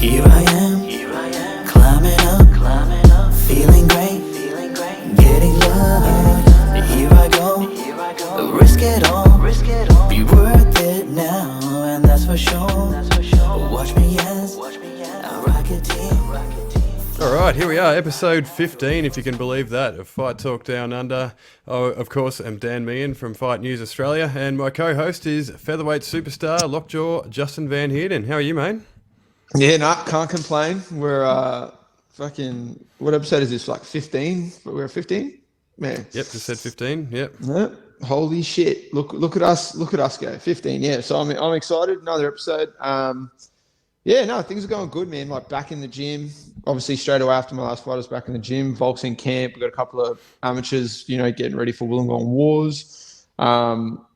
Here I am, climbing up, feeling great, getting love. Here I go, risk it all, be worth it now, and that's for sure. Watch me as a Rocketeer. All right, here we are, episode 15, if you can believe that, of Fight Talk Down Under. Oh, of course, I'm Dan Meehan from Fight News Australia, and my co-host is featherweight superstar Lockjaw Justin Van Heerden. How are you, mate? Yeah, no, can't complain. We're what episode is this? Like 15? We're at 15? Man. Yep, just said 15. Yep. No, holy shit! Look at us go 15. Yeah, so I'm excited. Another episode. Yeah, no, things are going good, man. Like back in the gym. Obviously, straight away after my last fight, I was back in the gym. Volk's in camp. We got a couple of amateurs, getting ready for Wollongong Wars.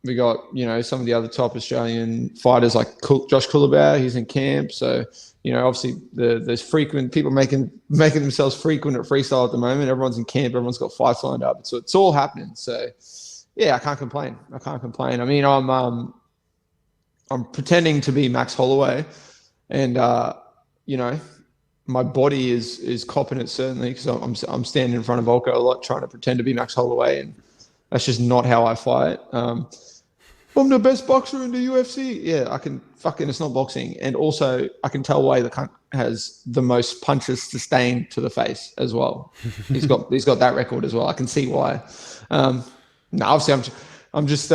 We got, some of the other top Australian fighters like Josh Culibao. He's in camp. So, obviously there's frequent people making themselves frequent at freestyle at the moment. Everyone's in camp. Everyone's got fights lined up. So it's all happening. So, yeah, I can't complain. I mean, I'm pretending to be Max Holloway, and my body is copping it certainly because I'm standing in front of Volko a lot, trying to pretend to be Max Holloway, and that's just not how I fight. I'm the best boxer in the UFC. Yeah, it's not boxing. And also, I can tell why the cunt has the most punches sustained to the face as well. He's got that record as well. I can see why. No, obviously, I'm just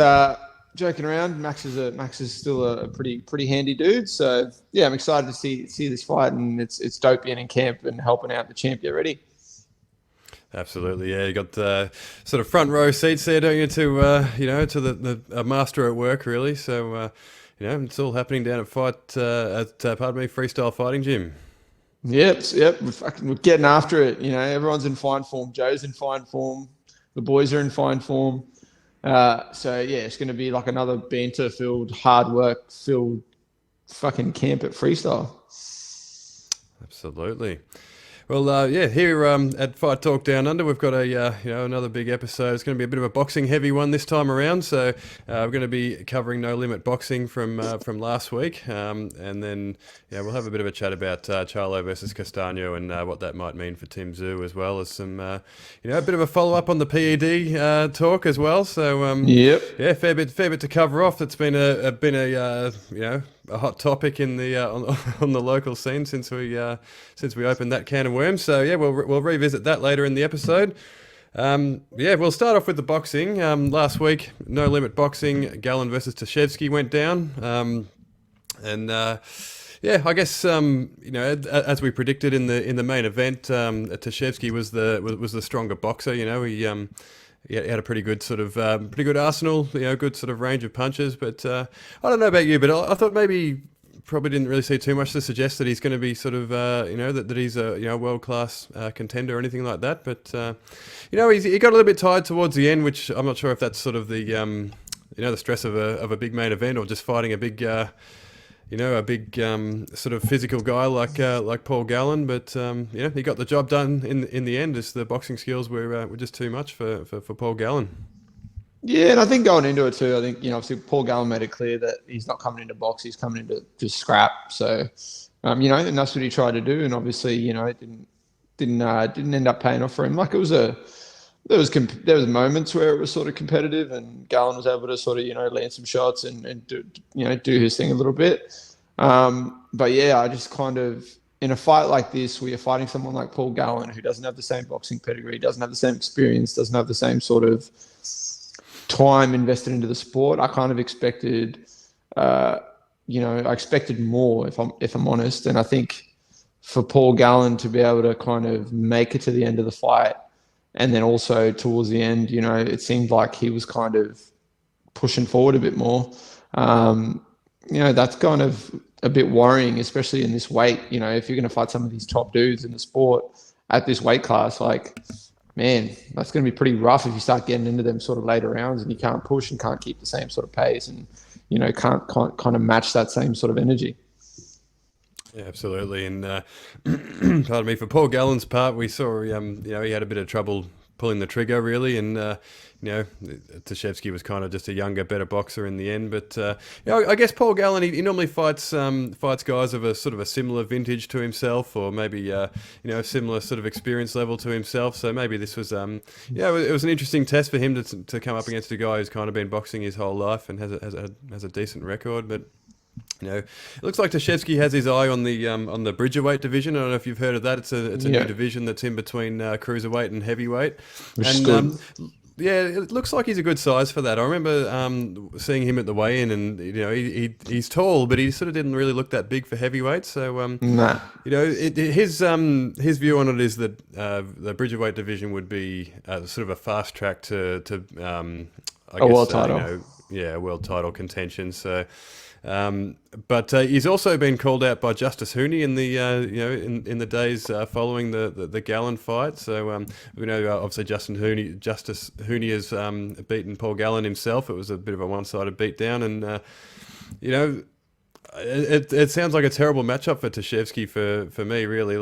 joking around. Max is still a pretty handy dude. So yeah, I'm excited to see this fight, and it's dope being in camp and helping out the champ get ready. Absolutely, yeah. You got sort of front row seats there, don't you, to the master at work, really. So, it's all happening down at Freestyle Fighting Gym. Yep. We're getting after it. Everyone's in fine form. Joe's in fine form. The boys are in fine form. So yeah, it's going to be like another banter-filled, hard work-filled fucking camp at Freestyle. Absolutely. Well, here at Fight Talk Down Under, we've got another big episode. It's going to be a bit of a boxing heavy one this time around. So we're going to be covering No Limit Boxing from last week, and then we'll have a bit of a chat about Charlo versus Castano and what that might mean for Tim Tszyu, as well as some a bit of a follow up on the PED talk as well. So yep, yeah, fair bit to cover off. It's been a hot topic in the on the local scene since we opened that can of worms. So yeah, we'll revisit that later in the episode. We'll start off with the boxing. Last week, No Limit Boxing, Gallen versus Terzievski went down, I guess as we predicted in the main event, Terzievski was the stronger boxer. He had a pretty good arsenal, good sort of range of punches. But I don't know about you, but I thought probably didn't really see too much to suggest that he's going to be sort of, that he's a world-class contender or anything like that. But, he got a little bit tired towards the end, which I'm not sure if that's sort of the, the stress of a big main event or just fighting a big sort of physical guy like Paul Gallen, but he got the job done in the end. As the boxing skills were just too much for Paul Gallen. Yeah, and I think going into it too, I think obviously Paul Gallen made it clear that he's not coming into box; he's coming into just scrap. So, and that's what he tried to do, and obviously it didn't end up paying off for him. Like there was moments where it was sort of competitive, and Gallen was able to sort of land some shots and do his thing a little bit. But yeah, I just kind of, in a fight like this, where you're fighting someone like Paul Gallen, who doesn't have the same boxing pedigree, doesn't have the same experience, doesn't have the same sort of time invested into the sport, I kind of expected, I expected more, if I'm honest. And I think for Paul Gallen to be able to kind of make it to the end of the fight, and then also towards the end, it seemed like he was kind of pushing forward a bit more. That's kind of a bit worrying, especially in this weight. If you're going to fight some of these top dudes in the sport at this weight class, like, man, that's going to be pretty rough if you start getting into them sort of later rounds and you can't push and can't keep the same sort of pace and, can't kind of match that same sort of energy. Yeah, absolutely. And pardon me, for Paul Gallen's part, we saw he had a bit of trouble pulling the trigger really, and Tszyu was kind of just a younger, better boxer in the end. But I guess Paul Gallen, he normally fights guys of a sort of a similar vintage to himself, or maybe a similar sort of experience level to himself. So maybe this was it was an interesting test for him to come up against a guy who's kind of been boxing his whole life and has a decent record, but. It looks like Terzievski has his eye on the Bridgerweight division. I don't know if you've heard of that. It's a new division that's in between cruiserweight and heavyweight. Which is good. It looks like he's a good size for that. I remember seeing him at the weigh-in, and he's tall, but he sort of didn't really look that big for heavyweight. So nah. His view on it is that the Bridgerweight division would be sort of a fast track to world title. World title contention. So. But he's also been called out by Justice Hooney in the in the days following the Gallen fight. So we know obviously Justice Hooney has beaten Paul Gallen himself. It was a bit of a one-sided beatdown, and it sounds like a terrible matchup for Terzievski for me, really.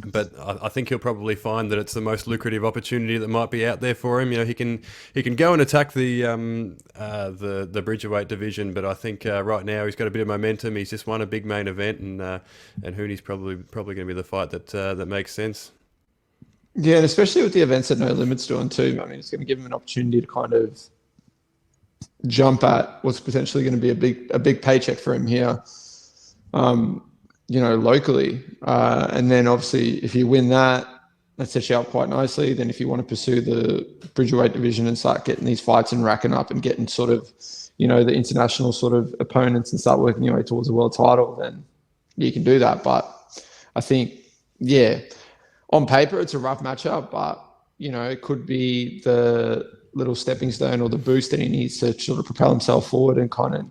But I think he'll probably find that it's the most lucrative opportunity that might be out there for him. He can go and attack the Bridgerweight division, but I think right now he's got a bit of momentum. He's just won a big main event, and Hooney's probably going to be the fight that makes sense. Yeah, and especially with the events that No Limit's doing too. I mean, it's going to give him an opportunity to kind of jump at what's potentially going to be a big paycheck for him here. Locally. And then obviously if you win that sets you up quite nicely. Then if you want to pursue the Bridgerweight division and start getting these fights and racking up and getting sort of, the international sort of opponents and start working your way towards a world title, then you can do that. But I think, on paper, it's a rough matchup, but, it could be the little stepping stone or the boost that he needs to sort of propel himself forward and kind of,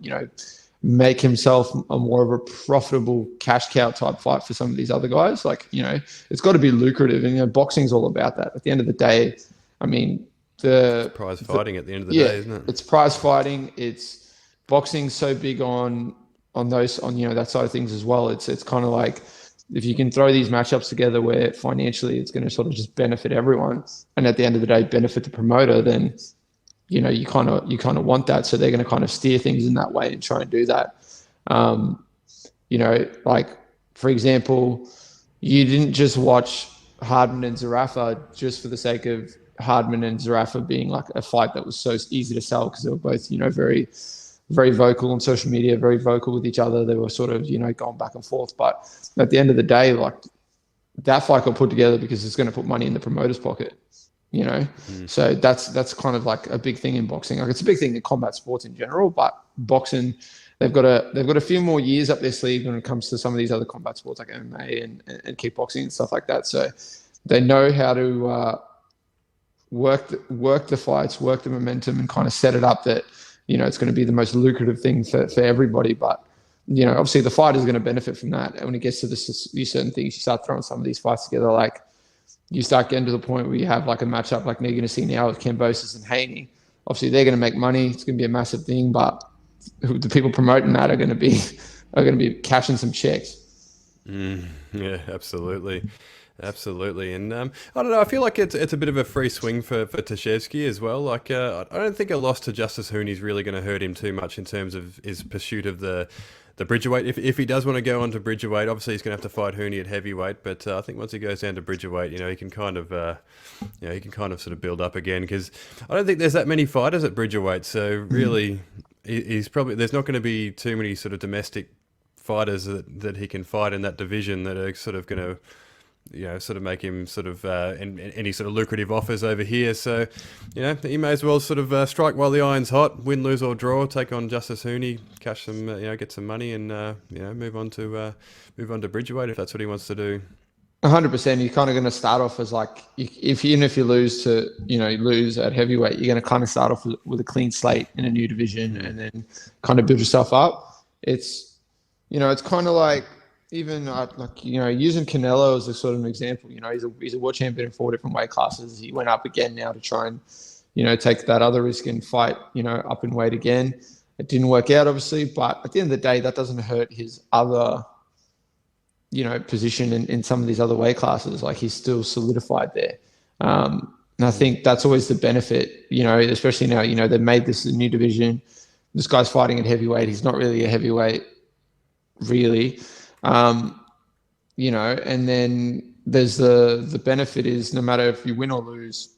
make himself a more of a profitable cash cow type fight for some of these other guys. It's got to be lucrative, and boxing's all about that. At the end of the day, I mean, it's prize fighting at the end of the day, isn't it? It's prize fighting. It's boxing so big on that side of things as well. It's kind of like if you can throw these matchups together where financially it's going to sort of just benefit everyone, and at the end of the day benefit the promoter, then you kind of want that. So they're going to kind of steer things in that way and try and do that. For example, you didn't just watch Hardman and Zarafa just for the sake of Hardman and Zarafa being like a fight that was so easy to sell, because they were both, very, very vocal on social media, very vocal with each other. They were sort of, going back and forth. But at the end of the day, that fight got put together because it's going to put money in the promoter's pocket. So that's kind of like a big thing in boxing. It's a big thing in combat sports in general, but boxing, they've got a few more years up their sleeve when it comes to some of these other combat sports like MMA and kickboxing and stuff like that. So they know how to work the fights, work the momentum, and kind of set it up that it's going to be the most lucrative thing for everybody. But obviously the fighter is going to benefit from that. And when it gets to these certain things, you start throwing some of these fights together, you start getting to the point where you have a matchup like you're going to see now with Kambosos and Haney. Obviously, they're going to make money. It's going to be a massive thing, but the people promoting that are going to be cashing some checks. Yeah, absolutely. And I don't know. I feel like it's a bit of a free swing for Terzievski as well. I don't think a loss to Justice Hooney is really going to hurt him too much in terms of his pursuit of the Bridgerweight. If he does want to go on to Bridgerweight, obviously he's going to have to fight Hooney at heavyweight. But I think once he goes down to Bridgerweight, he can kind of sort of build up again, because I don't think there's that many fighters at Bridgerweight. So really, there's not going to be too many sort of domestic fighters that he can fight in that division that are sort of going to sort of make him sort of any sort of lucrative offers over here. So, he may as well sort of strike while the iron's hot, win, lose or draw, take on Justice Hooney, cash some, get some money, and move on to Bridgerweight if that's what he wants to do. 100%. You're kind of going to start off as if you lose at heavyweight, you're going to kind of start off with a clean slate in a new division, and then kind of build yourself up. It's kind of like, even using Canelo as a sort of an example, he's a world champion in 4 different weight classes. He went up again now to try and, take that other risk and fight, up in weight again. It didn't work out, obviously, but at the end of the day, that doesn't hurt his other, position in some of these other weight classes. He's still solidified there. And I think that's always the benefit, especially now, they've made this a new division. This guy's fighting at heavyweight. He's not really a heavyweight, really. And then there's the benefit is no matter if you win or lose,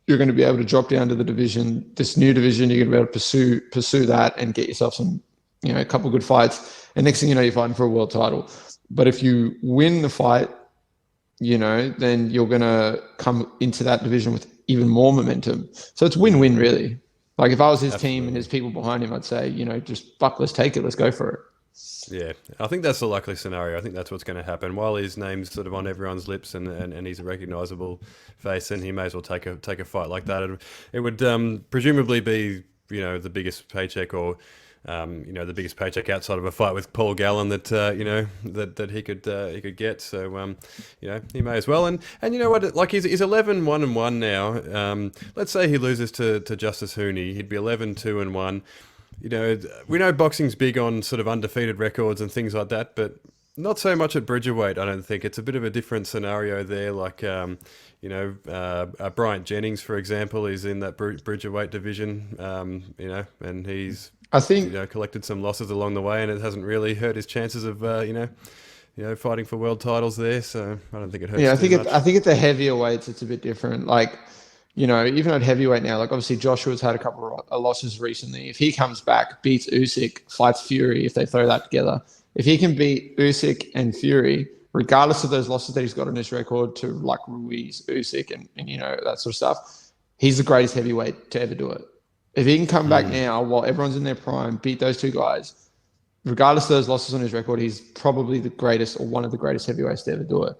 you're going to be able to drop down to the division, this new division. You're going to be able to pursue that and get yourself some, a couple of good fights. And next thing you know, you're fighting for a world title. But if you win the fight, then you're going to come into that division with even more momentum. So it's win-win, really. Like if I was his team and his people behind him, I'd say, just fuck, let's take it. Let's go for it. Yeah, I think that's the likely scenario. I think that's what's going to happen. While his name's sort of on everyone's lips and he's a recognisable face, and he may as well take a fight like that. It would presumably be, the biggest paycheck or the biggest paycheck outside of a fight with Paul Gallen that that he could get. So he may as well. And you know what? Like he's 11-1-1 now. Let's say he loses to Justice Hooney, he'd be 11-2-1. We know boxing's big on sort of undefeated records and things like that, but not so much at Bridgerweight. I don't think it's a bit of a different scenario there. Like Bryant Jennings, for example, is in that Bridgerweight division. And he's collected some losses along the way, and it hasn't really hurt his chances of fighting for world titles there. So I don't think it hurts. Yeah, I think at the heavier weights it's a bit different. Like, even at heavyweight now, like obviously Joshua's had a couple of losses recently. If he comes back, beats Usyk, fights Fury, if they throw that together, if he can beat Usyk and Fury, regardless of those losses that he's got on his record to like Ruiz, Usyk, and that sort of stuff, he's the greatest heavyweight to ever do it. If he can come back now while everyone's in their prime, beat those two guys, regardless of those losses on his record, he's probably the greatest or one of the greatest heavyweights to ever do it.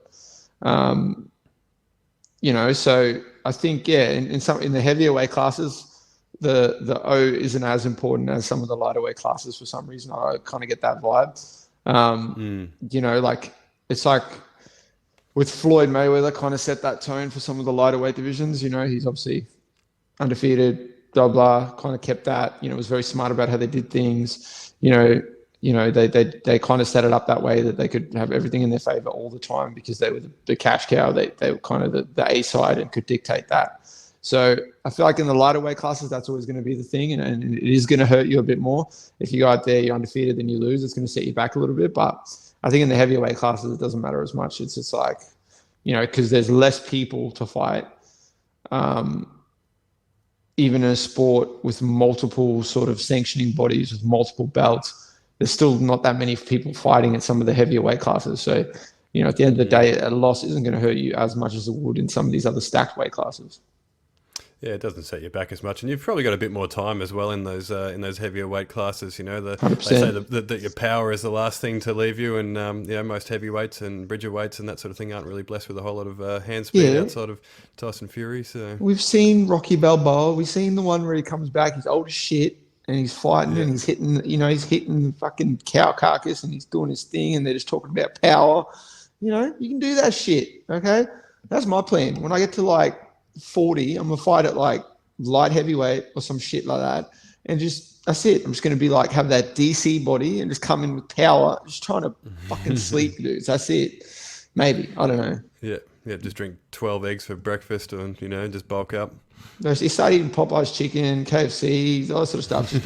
So I think, in the heavier weight classes, the O isn't as important as some of the lighter weight classes for some reason. I kind of get that vibe. Like it's like with Floyd Mayweather kind of set that tone for some of the lighter weight divisions. He's obviously undefeated, blah, blah, kind of kept that, was very smart about how they did things. They kind of set it up that way that they could have everything in their favor all the time because they were the cash cow. They were kind of the A side and could dictate that. So I feel like in the lighter weight classes, that's always going to be the thing. And it is going to hurt you a bit more. If you go out there, you're undefeated, then you lose, it's going to set you back a little bit. But I think in the heavier weight classes, it doesn't matter as much. It's just like, because there's less people to fight. Even in a sport with multiple sort of sanctioning bodies, with multiple belts, there's still not that many people fighting at some of the heavier weight classes. So, at the end of the day, a loss isn't going to hurt you as much as it would in some of these other stacked weight classes. Yeah, it doesn't set you back as much, and you've probably got a bit more time as well in those heavier weight classes. They say that your power is the last thing to leave you, and most heavyweights and Bridgerweights and that sort of thing aren't really blessed with a whole lot of hand speed outside of Tyson Fury. So we've seen Rocky Balboa. We've seen the one where he comes back, he's old as shit, and he's fighting and he's hitting the fucking cow carcass and he's doing his thing, and they're just talking about power. You can do that shit. Okay, that's my plan. When I get to like 40, I'm gonna fight at like light heavyweight or some shit like that, and that's it. I'm just gonna be like have that DC body and just come in with power, just trying to fucking sleep dudes. That's it. Maybe, I don't know. Yeah, just drink 12 eggs for breakfast and just bulk up. You start eating Popeye's chicken, KFC, all that sort of stuff. Just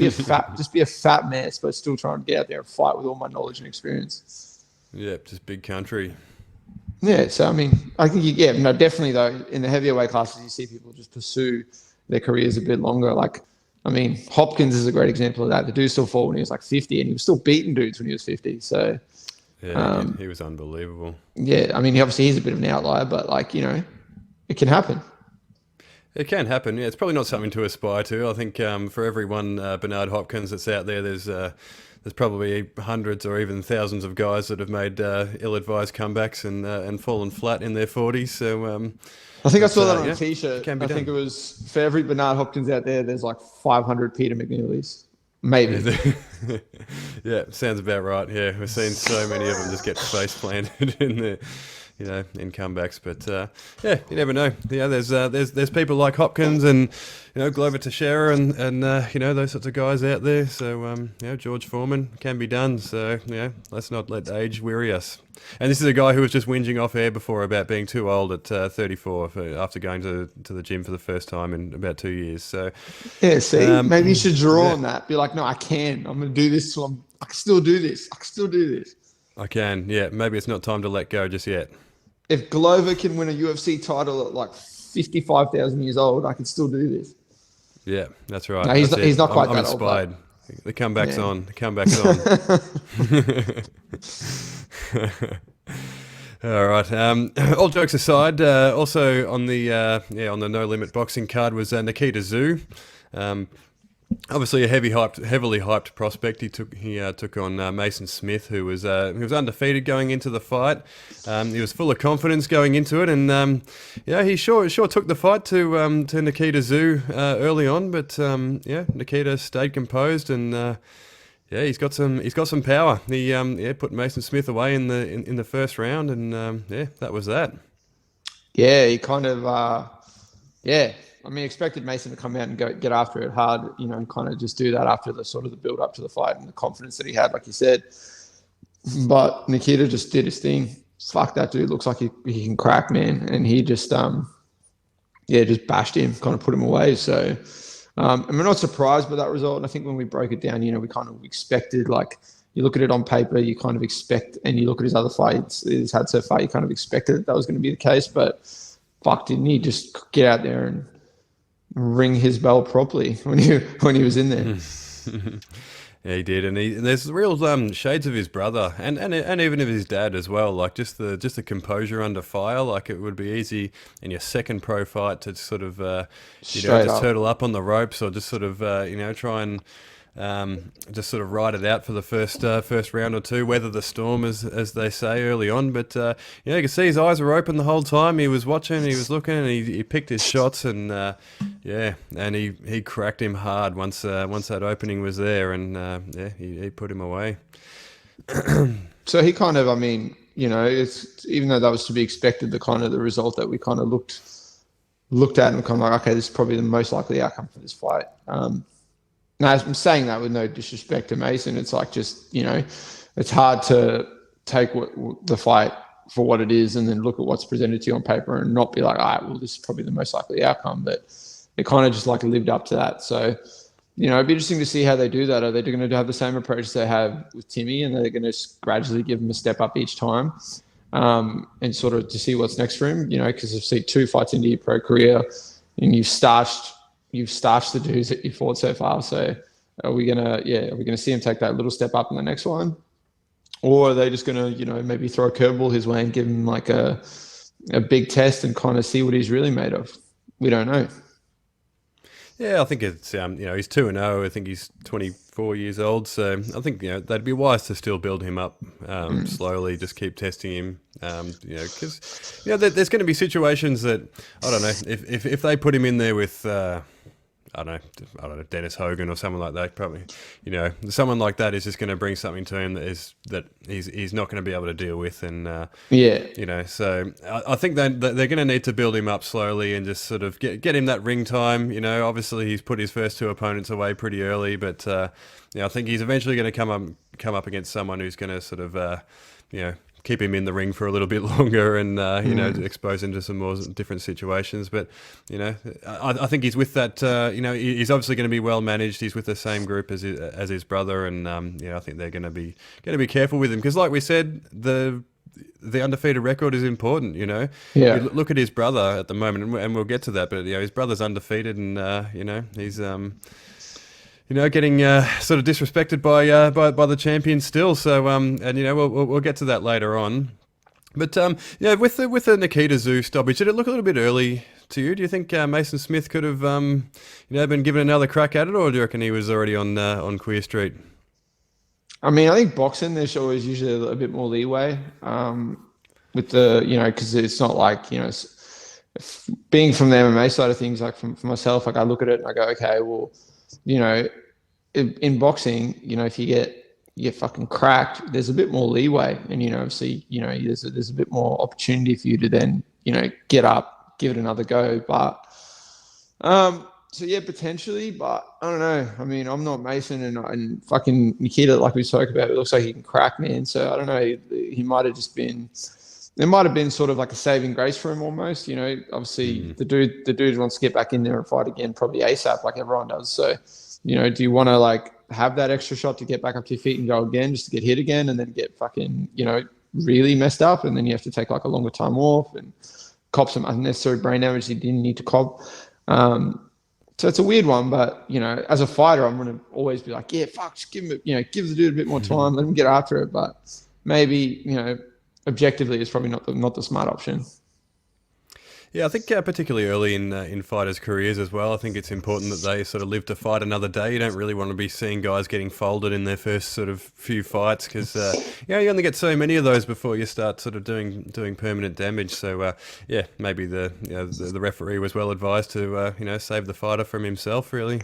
be a fat mess, but still trying to get out there and fight with all my knowledge and experience. Yeah, just big country. Yeah, so I mean, I think definitely though, in the heavier weight classes, you see people just pursue their careers a bit longer. Like, I mean, Hopkins is a great example of that. The dude still fought when he was like 50, and he was still beating dudes when he was 50. So, yeah, he was unbelievable. Yeah, I mean, he's a bit of an outlier, but like, it can happen. It can happen. Yeah, it's probably not something to aspire to. I think for every one Bernard Hopkins that's out there, there's probably hundreds or even thousands of guys that have made ill-advised comebacks and fallen flat in their 40s. So I think I saw that on a T-shirt. I think it was for every Bernard Hopkins out there, there's like 500 Peter McNeelys. Maybe. Yeah, sounds about right. Yeah, we've seen so many of them just get face planted in in comebacks. But yeah, you never know. Yeah, there's people like Hopkins and Glover Teixeira and those sorts of guys out there. So George Foreman can be done. So let's not let age weary us. And this is a guy who was just whinging off air before about being too old at 34 after going to the gym for the first time in about 2 years. So yeah, see, maybe you should draw on that. Be like, no, I can. I'm going to do this. I can still do this. I can still do this. I can. Yeah, maybe it's not time to let go just yet. If Glover can win a UFC title at like 55,000 years old, I can still do this. Yeah, that's right. No, he's not quite that old. I'm inspired. The comeback's on. The comeback's on. All right. All jokes aside, also on the No Limit boxing card was Nikita Tszyu. Obviously a heavily hyped prospect. He took on Mason Smith, who was undefeated going into the fight. He was full of confidence going into it, and he sure took the fight to Nikita Tszyu early on. But Nikita stayed composed, and he's got some power. He put Mason Smith away in the first round, and that was that. Yeah, he kind of I mean, expected Mason to come out and get after it hard, and kind of just do that after the sort of the build up to the fight and the confidence that he had, like you said. But Nikita just did his thing. Fuck, that dude looks like he can crack, man. And he just, just bashed him, kind of put him away. So, and we're not surprised by that result. And I think when we broke it down, we kind of expected, like, you look at it on paper, you kind of expect, and you look at his other fights he's had so far, you kind of expected that was going to be the case. But fuck, didn't he just get out there and ring his bell properly when he was in there? Yeah, he did, and there's real shades of his brother, and even of his dad as well. Like just the composure under fire. Like it would be easy in your second pro fight to sort of just turtle up on the ropes, or just sort of try and just sort of ride it out for the first round or two, weather the storm, as they say early on. But you can see his eyes were open the whole time. He was watching, he was looking, and he picked his shots, and and he cracked him hard once that opening was there, and he put him away. So he kind of, I mean, it's, even though that was to be expected, the result that we kind of looked at and kind of like, okay, this is probably the most likely outcome for this fight. Now, I'm saying that with no disrespect to Mason. It's like just, it's hard to take the fight for what it is and then look at what's presented to you on paper and not be like, all right, well, this is probably the most likely outcome. But it kind of just like lived up to that. So, it'd be interesting to see how they do that. Are they going to have the same approach they have with Timmy, and they're going to gradually give him a step up each time and sort of to see what's next for him? Because you've seen 2 fights into your pro career and you've starched the dudes that you fought so far. So are we gonna see him take that little step up in the next one, or are they just gonna maybe throw a curveball his way and give him like a big test and kind of see what he's really made of? We don't know. Yeah, I think it's he's 2-0. I think he's 24 years old, so I think they'd be wise to still build him up slowly, just keep testing him. Because there's going to be situations that I don't know if they put him in there with I don't know, Dennis Hogan or someone like that. Probably, someone like that is just going to bring something to him that he's not going to be able to deal with, and so I think they're going to need to build him up slowly and just sort of get him that ring time. Obviously he's put his first 2 opponents away pretty early, but I think he's eventually going to come up against someone who's going to sort of keep him in the ring for a little bit longer and expose him to some more different situations. But I think he's with that. He's obviously going to be well managed. He's with the same group as his brother, and I think they're going to be careful with him, because, like we said, the undefeated record is important. You look at his brother at the moment, and we'll get to that. But his brother's undefeated, and he's getting sort of disrespected by the champion still. So we'll get to that later on. But with the Nikita Tszyu stoppage, did it look a little bit early to you? Do you think Mason Smith could have been given another crack at it, or do you reckon he was already on Queer Street? I mean, I think boxing there's always usually a bit more leeway with the because it's not like being from the MMA side of things. Like for myself, like I look at it and I go, okay, well. In boxing, if you get you get fucking cracked, there's a bit more leeway, and obviously, there's a bit more opportunity for you to then get up, give it another go. But so yeah, potentially, but I don't know. I mean, I'm not Mason, and fucking Nikita, like we spoke about, it looks like he can crack, man. So I don't know. He might have just been. There might have been sort of like a saving grace for him almost. Obviously the dude wants to get back in there and fight again, probably ASAP, like everyone does. So, do you want to like have that extra shot to get back up to your feet and go again, just to get hit again, and then get fucking really messed up, and then you have to take like a longer time off and cop some unnecessary brain damage you didn't need to cop. So it's a weird one, but as a fighter, I'm gonna always be like, yeah, fuck, just give him, give the dude a bit more time, let him get after it. But maybe objectively, it's probably not the smart option. Yeah, I think particularly early in fighters' careers as well, I think it's important that they sort of live to fight another day. You don't really want to be seeing guys getting folded in their first sort of few fights because you only get so many of those before you start sort of doing permanent damage. So maybe the referee was well advised to save the fighter from himself, really.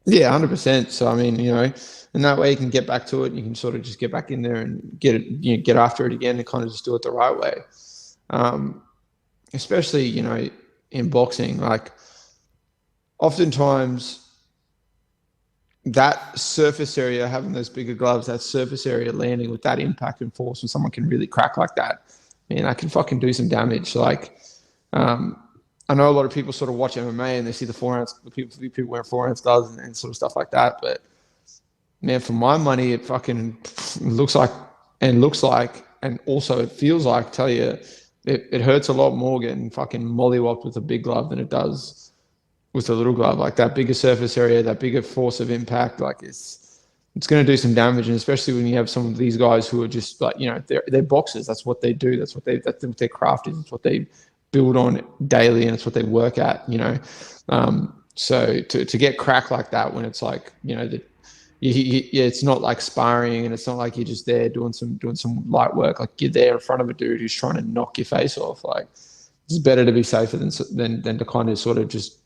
Yeah, 100%. So I mean, and that way you can get back to it. You can sort of just get back in there and get it, get after it again, and kind of just do it the right way. Especially, in boxing, like oftentimes that surface area, having those bigger gloves, that surface area landing with that impact and force, when someone can really crack like that, man, I can fucking do some damage. Like, I know a lot of people sort of watch MMA and they see the 4 ounce, the people wearing 4 ounce gloves and sort of stuff like that. But man, for my money, it fucking looks like, and also it feels like, tell you, it hurts a lot more getting fucking mollywopped with a big glove than it does with a little glove. Like that bigger surface area, that bigger force of impact, like it's going to do some damage. And especially when you have some of these guys who are just like, they're boxers. That's what they do. That's what their craft is. It's what they build on daily, and it's what they work at, so to get cracked like that, when it's like, it's not like sparring, and it's not like you're just there doing some light work. Like you're there in front of a dude who's trying to knock your face off. Like it's better to be safer than to kind of sort of just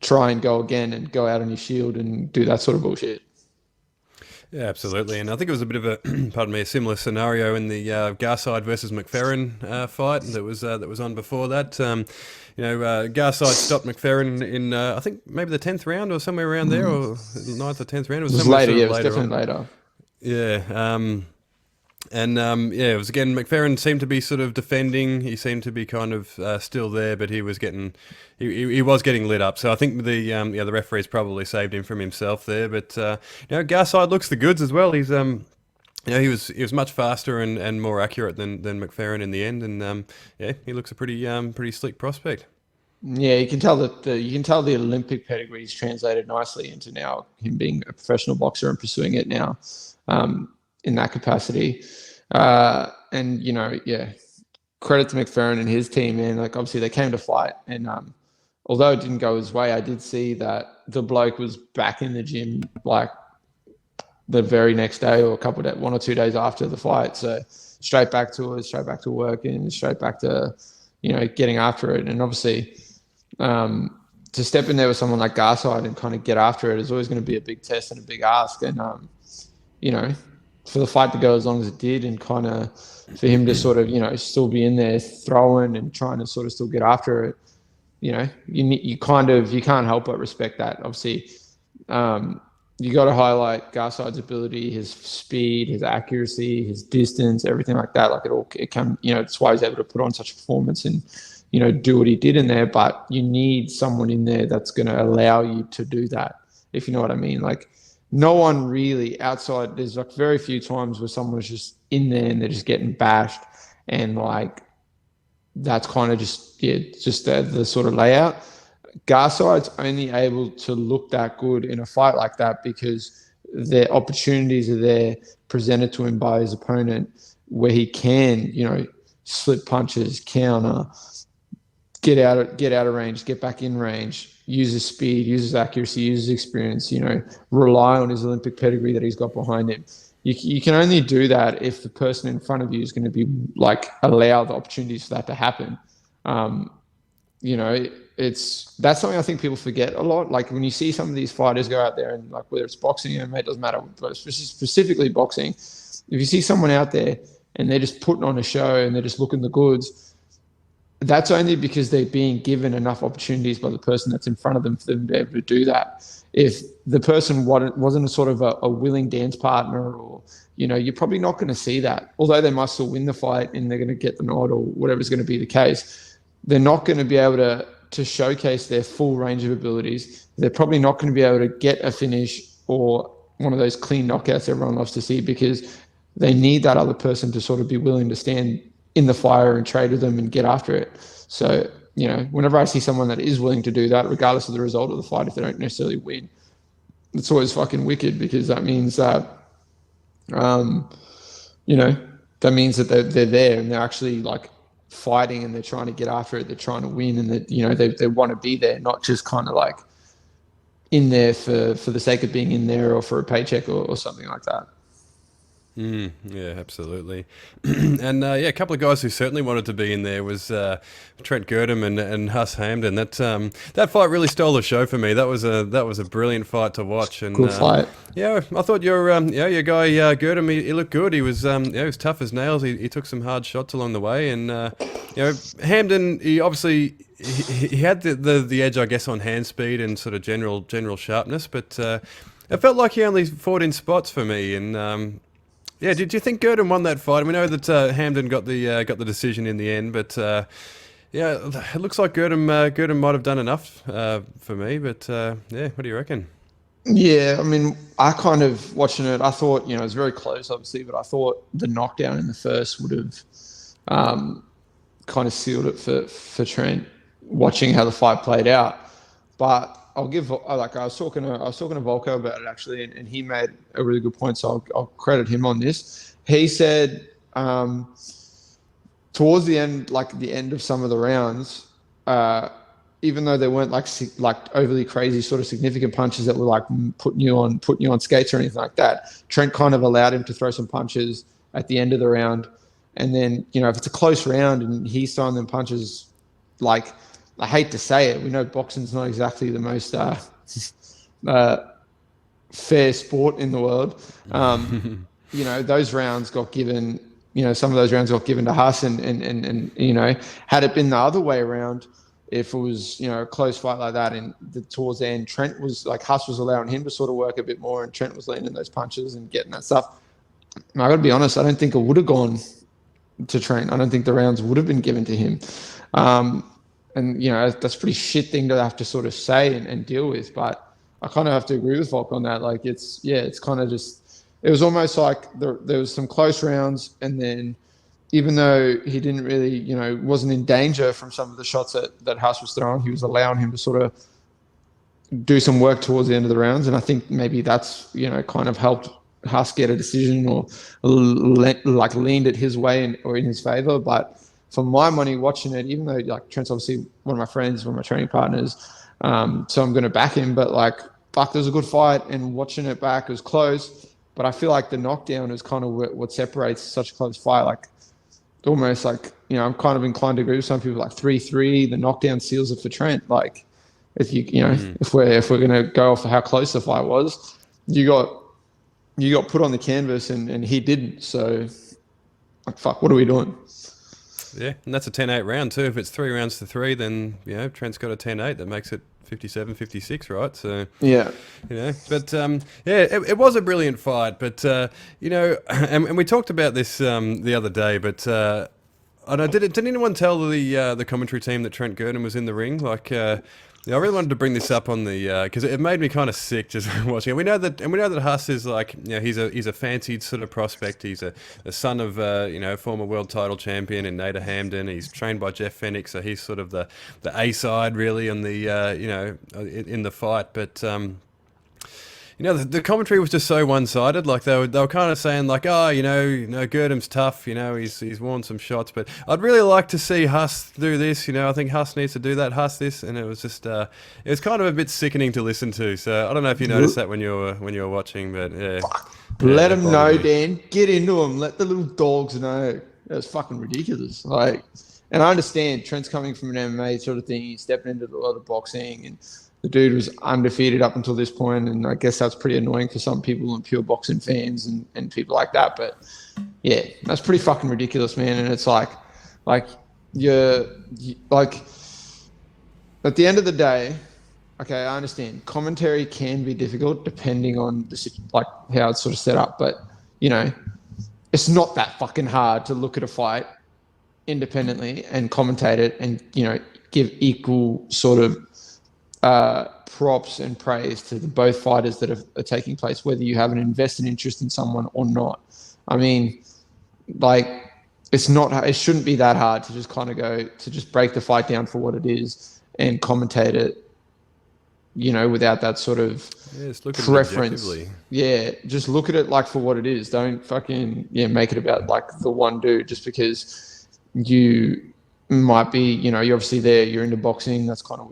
try and go again and go out on your shield and do that sort of bullshit. Yeah, absolutely. And I think it was a bit of a similar scenario in the Garside versus McFerrin fight that was on before that. Garside stopped McFerrin in I think maybe the 10th round or somewhere around there, or 9th or 10th round. It was later. Yeah, it was definitely later. Yeah. It was again, McFerrin seemed to be sort of defending. He seemed to be kind of still there, but he was getting lit up. So I think the referees probably saved him from himself there. But Garside looks the goods as well. He's he was much faster and more accurate than McFerrin in the end, and he looks a pretty slick prospect. Yeah, you can tell that the Olympic pedigree is translated nicely into now him being a professional boxer and pursuing it now in that capacity. Credit to McFerrin and his team, man. Like obviously they came to fight, and although it didn't go his way, I did see that the bloke was back in the gym like the very next day or 1 or 2 days after the fight. So straight back to it, straight back to work, and straight back to getting after it. And obviously to step in there with someone like Garside and kind of get after it is always going to be a big test and a big ask. And for the fight to go as long as it did, and kind of for him to sort of still be in there throwing and trying to sort of still get after it, you can't help but respect that. Obviously, you got to highlight Garside's ability, his speed, his accuracy, his distance, everything like that. Like it can, it's why he's able to put on such a performance and do what he did in there. But you need someone in there that's going to allow you to do that, if you know what I mean. Like no one really outside. There's like very few times where someone's just in there and they're just getting bashed, and like that's kind of just the sort of layout. Garside's only able to look that good in a fight like that because the opportunities are there presented to him by his opponent where he can, slip punches, counter, get out of range, get back in range, use his speed, use his accuracy, use his experience, rely on his Olympic pedigree that he's got behind him. You can only do that if the person in front of you is going to be like allow the opportunities for that to happen. you know, that's something I think people forget a lot. Like when you see some of these fighters go out there and like whether it's boxing, it doesn't matter, but specifically boxing, if you see someone out there and they're just putting on a show and they're just looking the goods, that's only because they're being given enough opportunities by the person that's in front of them for them to be able to do that. If the person wasn't a sort of a willing dance partner, or, you know, you're probably not going to see that. Although they might still win the fight and they're going to get the nod or whatever's going to be the case, they're not going to be able to showcase their full range of abilities. They're probably not going to be able to get a finish or one of those clean knockouts everyone loves to see, because they need that other person to sort of be willing to stand in the fire and trade with them and get after it. So, you know, whenever I see someone that is willing to do that, regardless of the result of the fight, if they don't necessarily win, it's always fucking wicked, because that means that, you know, that means that they're there and they're actually like fighting and they're trying to get after it. They're trying to win, and that, you know, they want to be there, not just kind of like in there for the sake of being in there or for a paycheck or something like that. Yeah, absolutely. And a couple of guys who certainly wanted to be in there was Trent Girdham and Huss Hamden. That fight really stole the show for me. That was a brilliant fight to watch. And Good fight. Yeah, I thought your guy Girdham, he looked good. He was he was tough as nails. He took some hard shots along the way, and Hamden, he obviously he had the edge, I guess, on hand speed and sort of general sharpness, but it felt like he only fought in spots for me. And yeah, did you think Girdham won that fight? We know that Hamden got the decision in the end, but yeah, it looks like Girdham might have done enough for me. But yeah, what do you reckon? Yeah, I mean, I kind of watching it, I thought, you know, it was very close, obviously, but I thought the knockdown in the first would have kind of sealed it for Trent, watching how the fight played out. But I'll give, like, I was talking to Volko about it actually, and he made a really good point, so I'll credit him on this. He said towards the end, like the end of some of the rounds, even though they weren't like overly crazy sort of significant punches that were like putting you on skates or anything like that, Trent kind of allowed him to throw some punches at the end of the round. And then, you know, if it's a close round and he's throwing them punches, like, I hate to say it, we know boxing's not exactly the most fair sport in the world. You know, those rounds got given, you know, some of those rounds got given to Huss, and you know, had it been the other way around, if it was, you know, a close fight like that and towards the end, Trent was like, Huss was allowing him to sort of work a bit more and Trent was landing those punches and getting that stuff. I got to be honest, I don't think it would have gone to Trent. I don't think the rounds would have been given to him. And, you know, that's a pretty shit thing to have to sort of say and deal with. But I kind of have to agree with Volk on that. Like, it's kind of just, it was almost like there was some close rounds. And then even though he didn't really, you know, wasn't in danger from some of the shots that Huss was throwing, he was allowing him to sort of do some work towards the end of the rounds. And I think maybe that's, you know, kind of helped Huss get a decision or like leaned it his way or in his favor. But for my money, watching it, even though like Trent's obviously one of my friends, one of my training partners, so I'm going to back him. But like, fuck, there was a good fight, and watching it back, it was close. But I feel like the knockdown is kind of what separates such a close fight. Like, almost like, you know, I'm kind of inclined to agree with some people. Like 3-3, the knockdown seals it for Trent. Like, if if we're going to go off how close the fight was, you got put on the canvas and he didn't. So, like, fuck, what are we doing? Yeah, and that's a 10-8 round too. If it's 3 rounds to 3, then, you know, Trent's got a 10-8. That makes it 57-56, right? So yeah, you know, but it was a brilliant fight. But you know, and we talked about this the other day. But I know, did anyone tell the commentary team that Trent Girdham was in the ring? Like, I really wanted to bring this up on the because it made me kind of sick just watching it. We know that Huss is like, you know, he's a fancied sort of prospect. He's a son of you know, former world title champion in Nader Hamden. He's trained by Jeff Fennick, so he's sort of the A side really on the you know, in the fight. But you know, the commentary was just so one-sided. Like they were kind of saying like, oh, you know, Girdham's tough. You know, he's won some shots, but I'd really like to see Huss do this. You know, I think Huss needs to do that. Huss this, and it was just it was kind of a bit sickening to listen to. So I don't know if you noticed that when you were watching, but yeah. Let them know, Dan. Get into them. Let the little dogs know. It was fucking ridiculous. Like, and I understand Trent's coming from an MMA sort of thing. He's stepping into a lot of boxing, and the dude was undefeated up until this point, and I guess that's pretty annoying for some people and pure boxing fans and people like that. But yeah, that's pretty fucking ridiculous, man. And it's like you're like, at the end of the day, okay, I understand commentary can be difficult depending on like how it's sort of set up, but you know, it's not that fucking hard to look at a fight independently and commentate it and, you know, give equal sort of props and praise to both fighters that are taking place, whether you have an invested interest in someone or not. I mean, like, it shouldn't be that hard to just kind of go to just break the fight down for what it is and commentate it, you know, without that sort of preference. Yeah, just look at it like for what it is. Don't fucking make it about like the one dude just because you might be, you know, you're obviously there, you're into boxing, that's kind of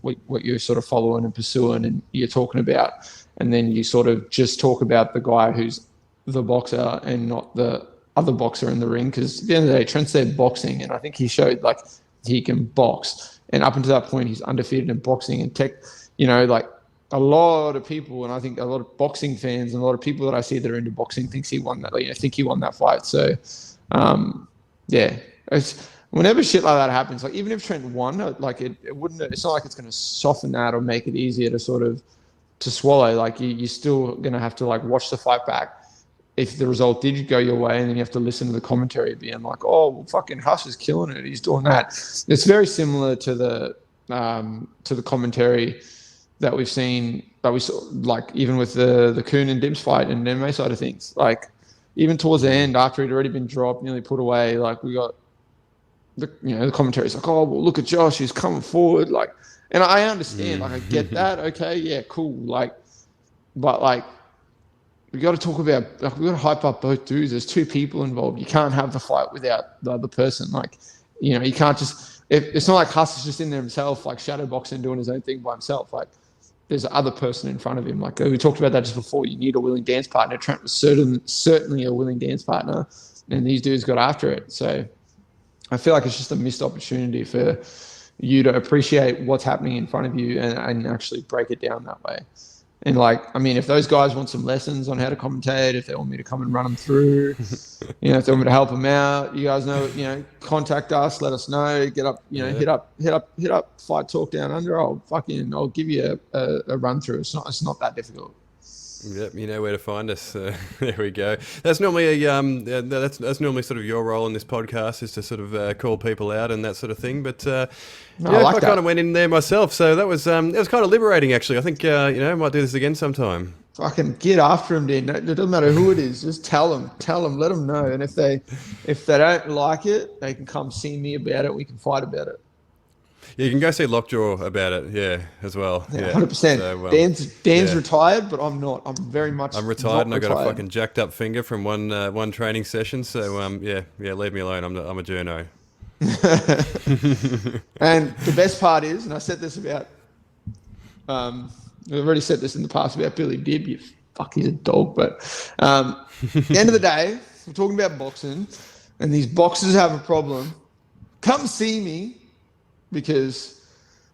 what you're sort of following and pursuing and you're talking about, and then you sort of just talk about the guy who's the boxer and not the other boxer in the ring, because at the end of the day, Trent said boxing, and I think he showed like he can box, and up until that point he's undefeated in boxing and tech, you know, like a lot of people, and I think a lot of boxing fans and a lot of people that I see that are into boxing think he won that fight. So yeah, it's whenever shit like that happens, like even if Trent won, like it's not like it's going to soften that or make it easier to sort of to swallow. Like you're still going to have to like watch the fight back if the result did go your way, and then you have to listen to the commentary being like, oh, well, fucking Huss is killing it, he's doing that. It's very similar to the commentary that we've seen, that we saw, like even with the Kuhn and Dibbs fight and MMA side of things. Like even towards the end, after he'd already been dropped, nearly put away, like we got the commentary's like, oh, well, look at Josh, he's coming forward, like, and I understand, like I get that, okay, yeah, cool, like, but like we got to talk about, like, we got to hype up both dudes. There's two people involved. You can't have the fight without the other person. Like, you know, you can't just. It's not like Huss is just in there himself, like shadow boxing, doing his own thing by himself. Like, there's the other person in front of him. Like we talked about that just before. You need a willing dance partner. Trent was certainly a willing dance partner, and these dudes got after it. So I feel like it's just a missed opportunity for you to appreciate what's happening in front of you and actually break it down that way. And like, I mean, if those guys want some lessons on how to commentate, if they want me to come and run them through, you know, if they want me to help them out, you guys know, you know, contact us, let us know, get up, you know, hit up Fight Talk Down Under. I'll give you a run through. It's not that difficult. Yep, you know where to find us. There we go. That's normally that's normally sort of your role in this podcast, is to sort of call people out and that sort of thing. But I kind of went in there myself, so that was it was kind of liberating actually. I think you know, I might do this again sometime. Fucking get after them, dude. It doesn't matter who it is. Just tell them, let them know. And if they don't like it, they can come see me about it. We can fight about it. Yeah, you can go see Lockjaw about it, as well. Yeah, 100%. So, Dan's retired, but I'm not. I'm very much. I'm retired, and I got a fucking jacked up finger from one training session. So leave me alone. I'm a journo. And the best part is, and I said this about, I've already said this in the past about Billy Dibb. He's a dog. But at the end of the day, we're talking about boxing, and these boxers have a problem. Come see me. Because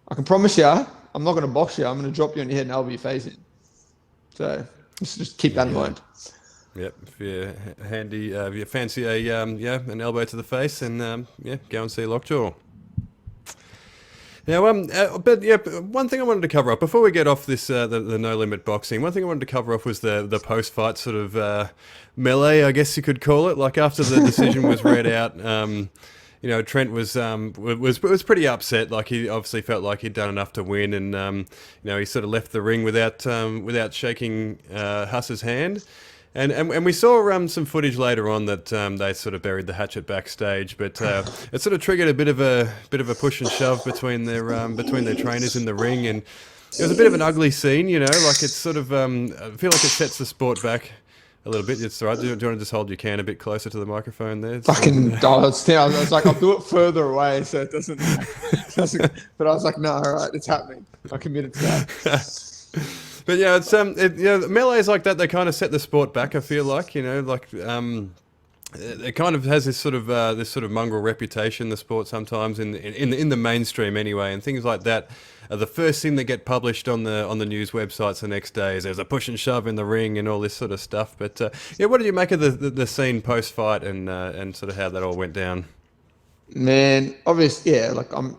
I can promise you, I'm not going to box you. I'm going to drop you on your head and elbow your face in. So just keep that in mind. Yep. If you're handy, if you fancy an elbow to the face, and go and see Lockjaw. Now, one thing I wanted to cover up before we get off this the No Limit boxing. One thing I wanted to cover off was the post fight sort of melee, I guess you could call it. Like after the decision was read out. You know, Trent was pretty upset. Like he obviously felt like he'd done enough to win, and you know, he sort of left the ring without shaking Huss's hand. And we saw some footage later on that they sort of buried the hatchet backstage, but it sort of triggered a bit of a push and shove between their trainers in the ring, and it was a bit of an ugly scene. You know, like it's sort of I feel like it sets the sport back a little bit. It's all right. Do you want to just hold your can a bit closer to the microphone there? Fucking, I was like, I'll do it further away so it doesn't. But I was like, no, all right, it's happening. I committed to that. But yeah, it's melees like that, they kind of set the sport back. I feel like, you know, like it kind of has this sort of mongrel reputation, the sport, sometimes in the mainstream anyway, and things like that are the first thing that get published on the news websites the next day. Is there's a push and shove in the ring and all this sort of stuff. But yeah, what did you make of the scene post fight and sort of how that all went down? Man, obviously, yeah. Like I'm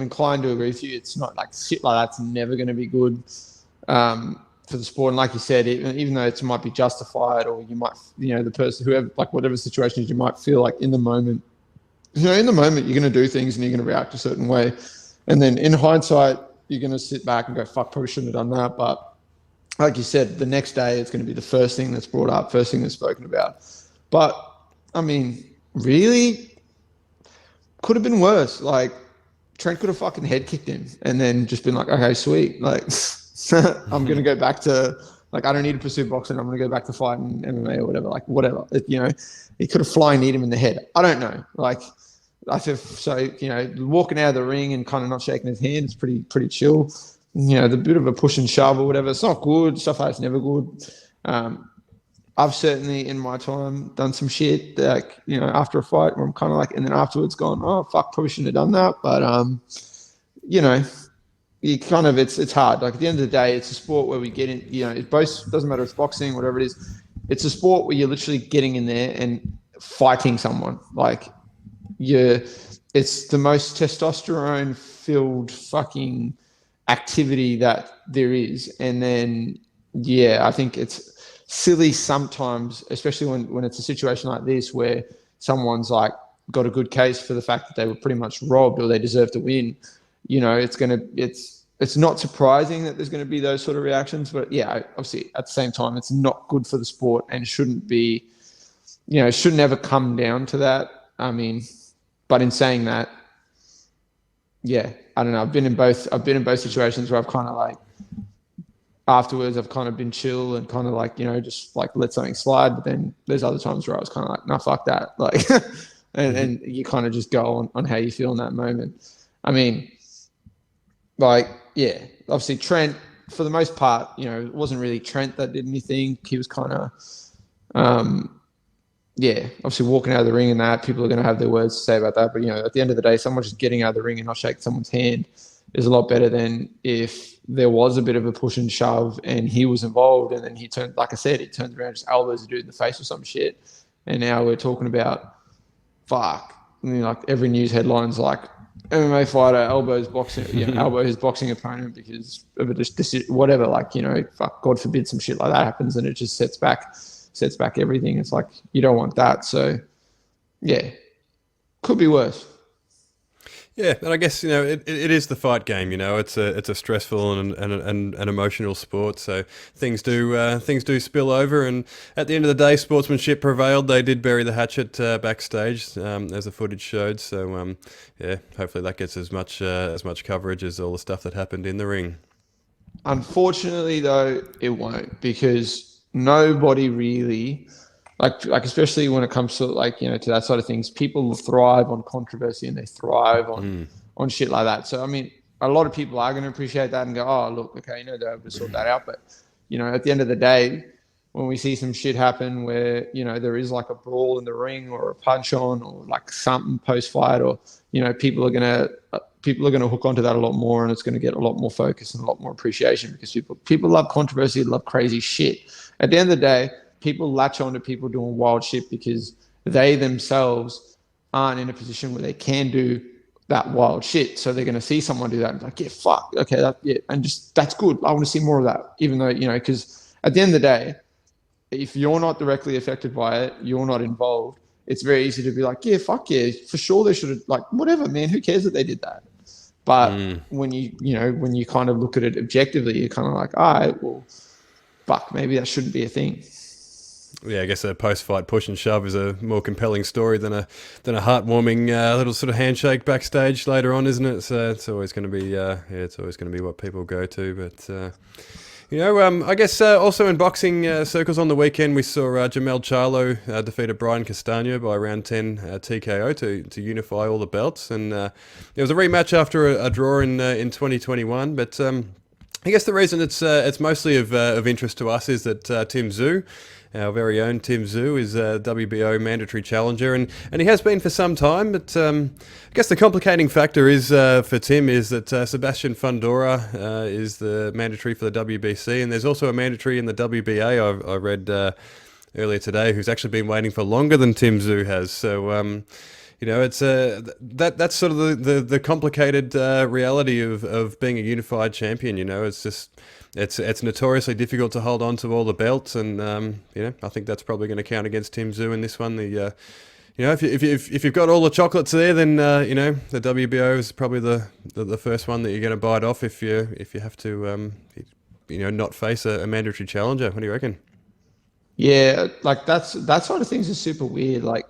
inclined to agree with you. It's not like shit like that's never going to be good. For the sport, and like you said, even though it might be justified, or you might, the person, whoever, like whatever situation is, you might feel like in the moment, you're going to do things and you're going to react a certain way, and then in hindsight, you're going to sit back and go, "Fuck, probably shouldn't have done that." But like you said, the next day it's going to be the first thing that's brought up, first thing that's spoken about. But I mean, really, could have been worse. Like Trent could have fucking head kicked him and then just been like, "Okay, sweet," like. I'm going to go back to, like, I don't need to pursue boxing. I'm going to go back to fighting MMA or whatever, like, whatever. He could have flying kneed him in the head. I don't know. Like, I feel so, walking out of the ring and kind of not shaking his hand is pretty chill. The bit of a push and shove or whatever, it's not good. Stuff like it's never good. I've certainly in my time done some shit like, after a fight where I'm kind of like, and then afterwards gone, oh, fuck, probably shouldn't have done that. But, you kind of, it's hard. Like at the end of the day, it's a sport where we get in, it both doesn't matter if it's boxing, whatever it is. It's a sport where you're literally getting in there and fighting someone. Like it's the most testosterone filled fucking activity that there is. And then, I think it's silly sometimes, especially when it's a situation like this where someone's like got a good case for the fact that they were pretty much robbed or they deserve to win. It's not surprising that there's going to be those sort of reactions, but obviously at the same time, it's not good for the sport and shouldn't be, shouldn't ever come down to that. I mean, but in saying that, I don't know. I've been in both situations where I've kind of like, afterwards I've kind of been chill and kind of like, just like let something slide. But then there's other times where I was kind of like, nah, fuck that. Like, and you kind of just go on how you feel in that moment. I mean, obviously Trent, for the most part, it wasn't really Trent that did anything. He was kind of, obviously walking out of the ring and that, people are going to have their words to say about that. But, at the end of the day, someone just getting out of the ring and not shaking someone's hand is a lot better than if there was a bit of a push and shove and he was involved and then he turned, like I said, he turns around and just elbows a dude in the face or some shit. And now we're talking about, fuck, like every news headline's like, MMA fighter elbows his boxing opponent because of a decision, whatever. Like, fuck, God forbid some shit like that happens and it just sets back everything. It's like, you don't want that. So, could be worse. Yeah, and I guess it is the fight game. It's a stressful and an emotional sport. So things do spill over, and at the end of the day, sportsmanship prevailed. They did bury the hatchet backstage, as the footage showed. So hopefully that gets as much coverage as all the stuff that happened in the ring. Unfortunately, though, it won't, because nobody really. Like especially when it comes to to that side of things, people thrive on controversy and they thrive on shit like that. So I mean, a lot of people are going to appreciate that and go, oh look, okay, they're able to sort that out. But at the end of the day, when we see some shit happen where there is like a brawl in the ring or a punch on or like something post fight, or people are gonna hook onto that a lot more, and it's going to get a lot more focus and a lot more appreciation because people love controversy, love crazy shit. At the end of the day, people latch on to people doing wild shit because they themselves aren't in a position where they can do that wild shit. So they're going to see someone do that and be like, yeah, fuck, okay, and just that's good. I want to see more of that, even though, because at the end of the day, if you're not directly affected by it, you're not involved, it's very easy to be like, yeah, fuck yeah, for sure they should have, like, whatever, man, who cares that they did that? But when you kind of look at it objectively, you're kind of like, all right, well, fuck, maybe that shouldn't be a thing. Yeah, I guess a post-fight push and shove is a more compelling story than a heartwarming little sort of handshake backstage later on, isn't it? So it's always going to be what people go to. But I guess also in boxing circles on the weekend, we saw Jermell Charlo defeated Brian Castano by round 10 TKO to unify all the belts, and it was a rematch after a draw in 2021. But I guess the reason it's mostly of interest to us is that Tim Tszyu Our very own Tim Tszyu is a WBO mandatory challenger, and he has been for some time. But I guess the complicating factor is for Tim is that Sebastian Fundora is the mandatory for the WBC, and there's also a mandatory in the WBA. I read earlier today who's actually been waiting for longer than Tim Tszyu has. So it's that's sort of the complicated reality of being a unified champion. It's just. It's notoriously difficult to hold on to all the belts, and I think that's probably going to count against Tim Tszyu in this one. If you've got all the chocolates there, then the WBO is probably the first one that you're going to bite off if you have to not face a mandatory challenger. What do you reckon? Yeah, like that sort of things is super weird. Like,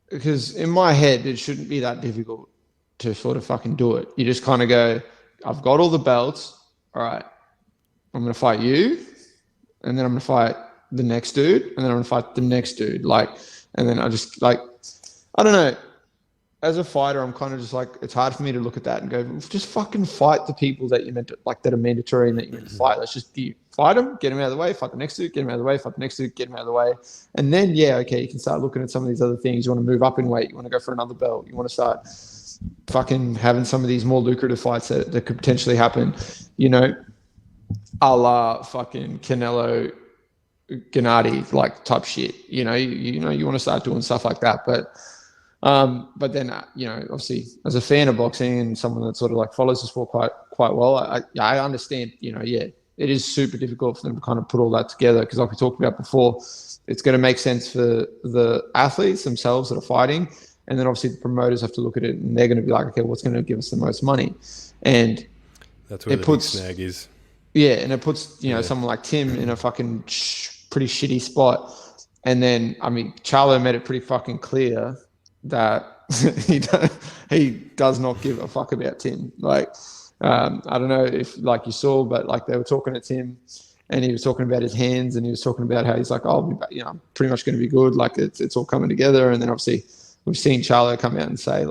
because in my head it shouldn't be that difficult to sort of fucking do it. You just kind of go, I've got all the belts. All right, I'm going to fight you, and then I'm going to fight the next dude, and then I'm going to fight the next dude. And then I just I don't know. As a fighter, I'm kind of just like, it's hard for me to look at that and go, just fucking fight the people that you meant to, that are mandatory and that you meant to fight. Let's just fight them, get them out of the way, fight the next dude, get them out of the way, fight the next dude, get them out of the way. And then, you can start looking at some of these other things. You want to move up in weight. You want to go for another belt. You want to start fucking having some of these more lucrative fights that could potentially happen, a la fucking Canelo Gennady type shit. You want to start doing stuff like that, but then obviously as a fan of boxing and someone that sort of follows the sport quite well, I understand. It is super difficult for them to kind of put all that together, because like we talked about before, it's going to make sense for the athletes themselves that are fighting. And then obviously the promoters have to look at it, and they're going to be like, okay, what's going to give us the most money? And that's where the big snag is. Yeah, and it puts someone like Tim in a fucking pretty shitty spot. And then Charlo made it pretty fucking clear that he does not give a fuck about Tim. I don't know if you saw, but they were talking to Tim, and he was talking about his hands, and he was talking about how he's like, oh, I'm pretty much going to be good. It's all coming together. And then obviously we've seen Charlo come out and say,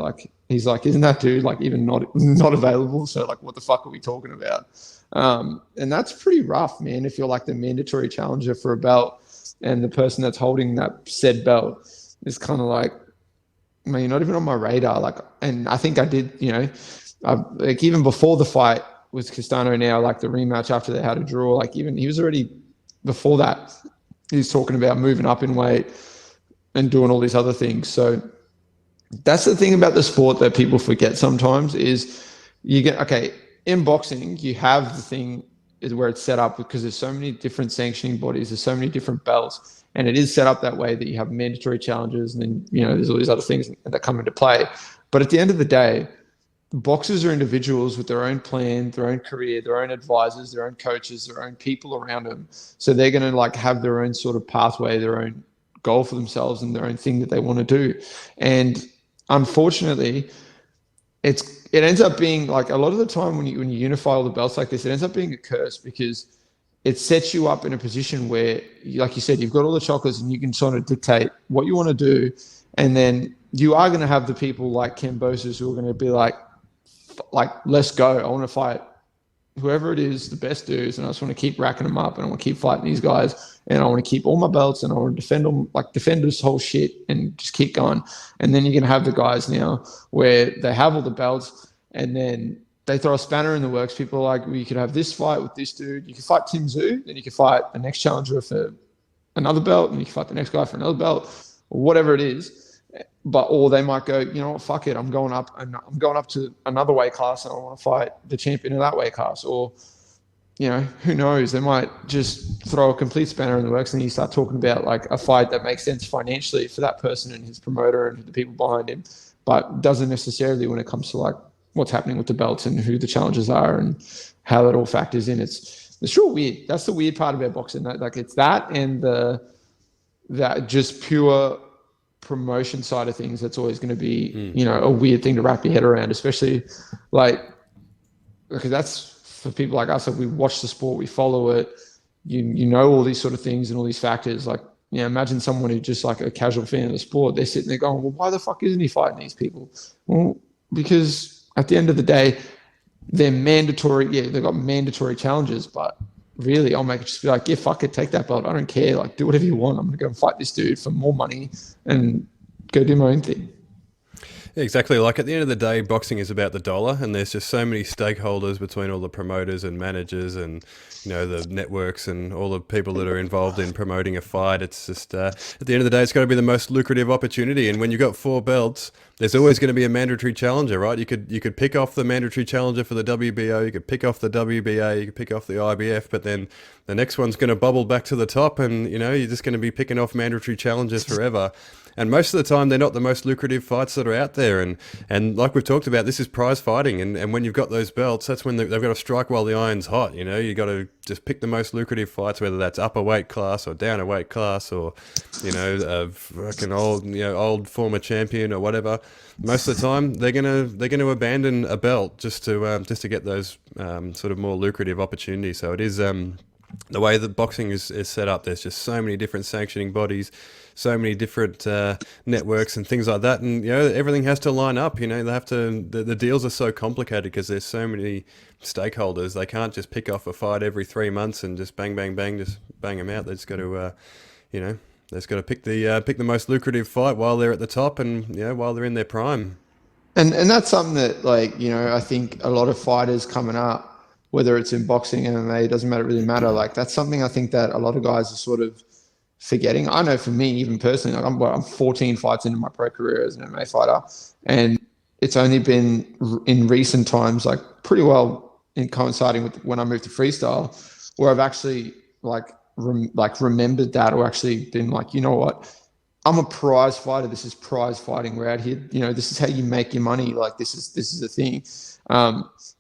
he's like, isn't that dude even not available? So what the fuck are we talking about? And that's pretty rough, man. If you're the mandatory challenger for a belt, and the person that's holding that said belt is kind of man, you're not even on my radar. And I think I did, even before the fight with Castano now, the rematch after they had a draw, even he was already before that, he's talking about moving up in weight and doing all these other things. So that's the thing about the sport that people forget sometimes is in boxing, you have the thing is where it's set up, because there's so many different sanctioning bodies, there's so many different belts, and it is set up that way that you have mandatory challenges, and then, there's all these other things that come into play. But at the end of the day, boxers are individuals with their own plan, their own career, their own advisors, their own coaches, their own people around them. So they're going to have their own sort of pathway, their own goal for themselves, and their own thing that they want to do. And unfortunately, it ends up being a lot of the time when you unify all the belts like this, it ends up being a curse, because it sets you up in a position where, like you said, you've got all the chocolates and you can sort of dictate what you want to do. And then you are going to have the people like Ken Boses who are going to be like, let's go. I want to fight whoever it is, the best dudes, and I just want to keep racking them up, and I want to keep fighting these guys, and I want to keep all my belts, and I want to defend them, defend this whole shit, and just keep going. And then you're going to have the guys now where they have all the belts, and then they throw a spanner in the works. People are like, well, you could have this fight with this dude. You could fight Tim Tszyu, then you could fight the next challenger for another belt, and you can fight the next guy for another belt, or whatever it is. Or they might go, you know what, fuck it, I'm going up to another weight class, and I want to fight the champion of that weight class. Or, who knows? They might just throw a complete spanner in the works, and you start talking about a fight that makes sense financially for that person and his promoter and the people behind him, but doesn't necessarily when it comes to what's happening with the belts and who the challengers are and how that all factors in. It's sure weird. That's the weird part about boxing. It's that and that just pure promotion side of things that's always going to be a weird thing to wrap your head around, especially because that's for people like us. We watch the sport, we follow it, you know all these sort of things and all these factors. Imagine someone who's just a casual fan of the sport. They're sitting there going, well, why the fuck isn't he fighting these people? Well, because at the end of the day, they're mandatory. Yeah, they've got mandatory challenges, but really, I'll make it just be like, yeah, fuck it, take that belt. I don't care. Like, do whatever you want. I'm going to go and fight this dude for more money and go do my own thing. Yeah, exactly. Like at the end of the day, boxing is about the dollar, and there's just so many stakeholders between all the promoters and managers and, you know, the networks and all the people that are involved in promoting a fight. It's just, at the end of the day, it's got to be the most lucrative opportunity. And when you've got 4 belts, there's always going to be a mandatory challenger, right? You could pick off the mandatory challenger for the WBO, you could pick off the WBA, you could pick off the IBF, but then the next one's going to bubble back to the top, and, you know, you're just going to be picking off mandatory challengers forever. And most of the time, they're not the most lucrative fights that are out there. And like we've talked about, this is prize fighting. And when you've got those belts, that's when they've got to strike while the iron's hot. You know, you got to just pick the most lucrative fights, whether that's upper weight class or down a weight class, or, you know, a fucking old former champion or whatever. Most of the time, they're gonna abandon a belt just to get those sort of more lucrative opportunities. So it is the way that boxing is set up. There's just so many different sanctioning bodies, so many different networks and things like that, and, you know, everything has to line up. You know, they have to. The deals are so complicated because there's so many stakeholders. They can't just pick off a fight every 3 months and just bang, bang, bang, just bang them out. They just got to, you know, they just got to pick the most lucrative fight while they're at the top, and, you know, while they're in their prime. And that's something that, like, you know, I think a lot of fighters coming up, whether it's in boxing, MMA, it doesn't really matter. Like, that's something I think that a lot of guys are sort of forgetting. I know for me, even personally, like I'm 14 fights into my pro career as an MMA fighter, and it's only been in recent times, like pretty well in coinciding with when I moved to freestyle, where I've actually remembered that, or actually been like, you know what, I'm a prize fighter. This is prize fighting. We're out here, you know, this is how you make your money. Like, this is the thing.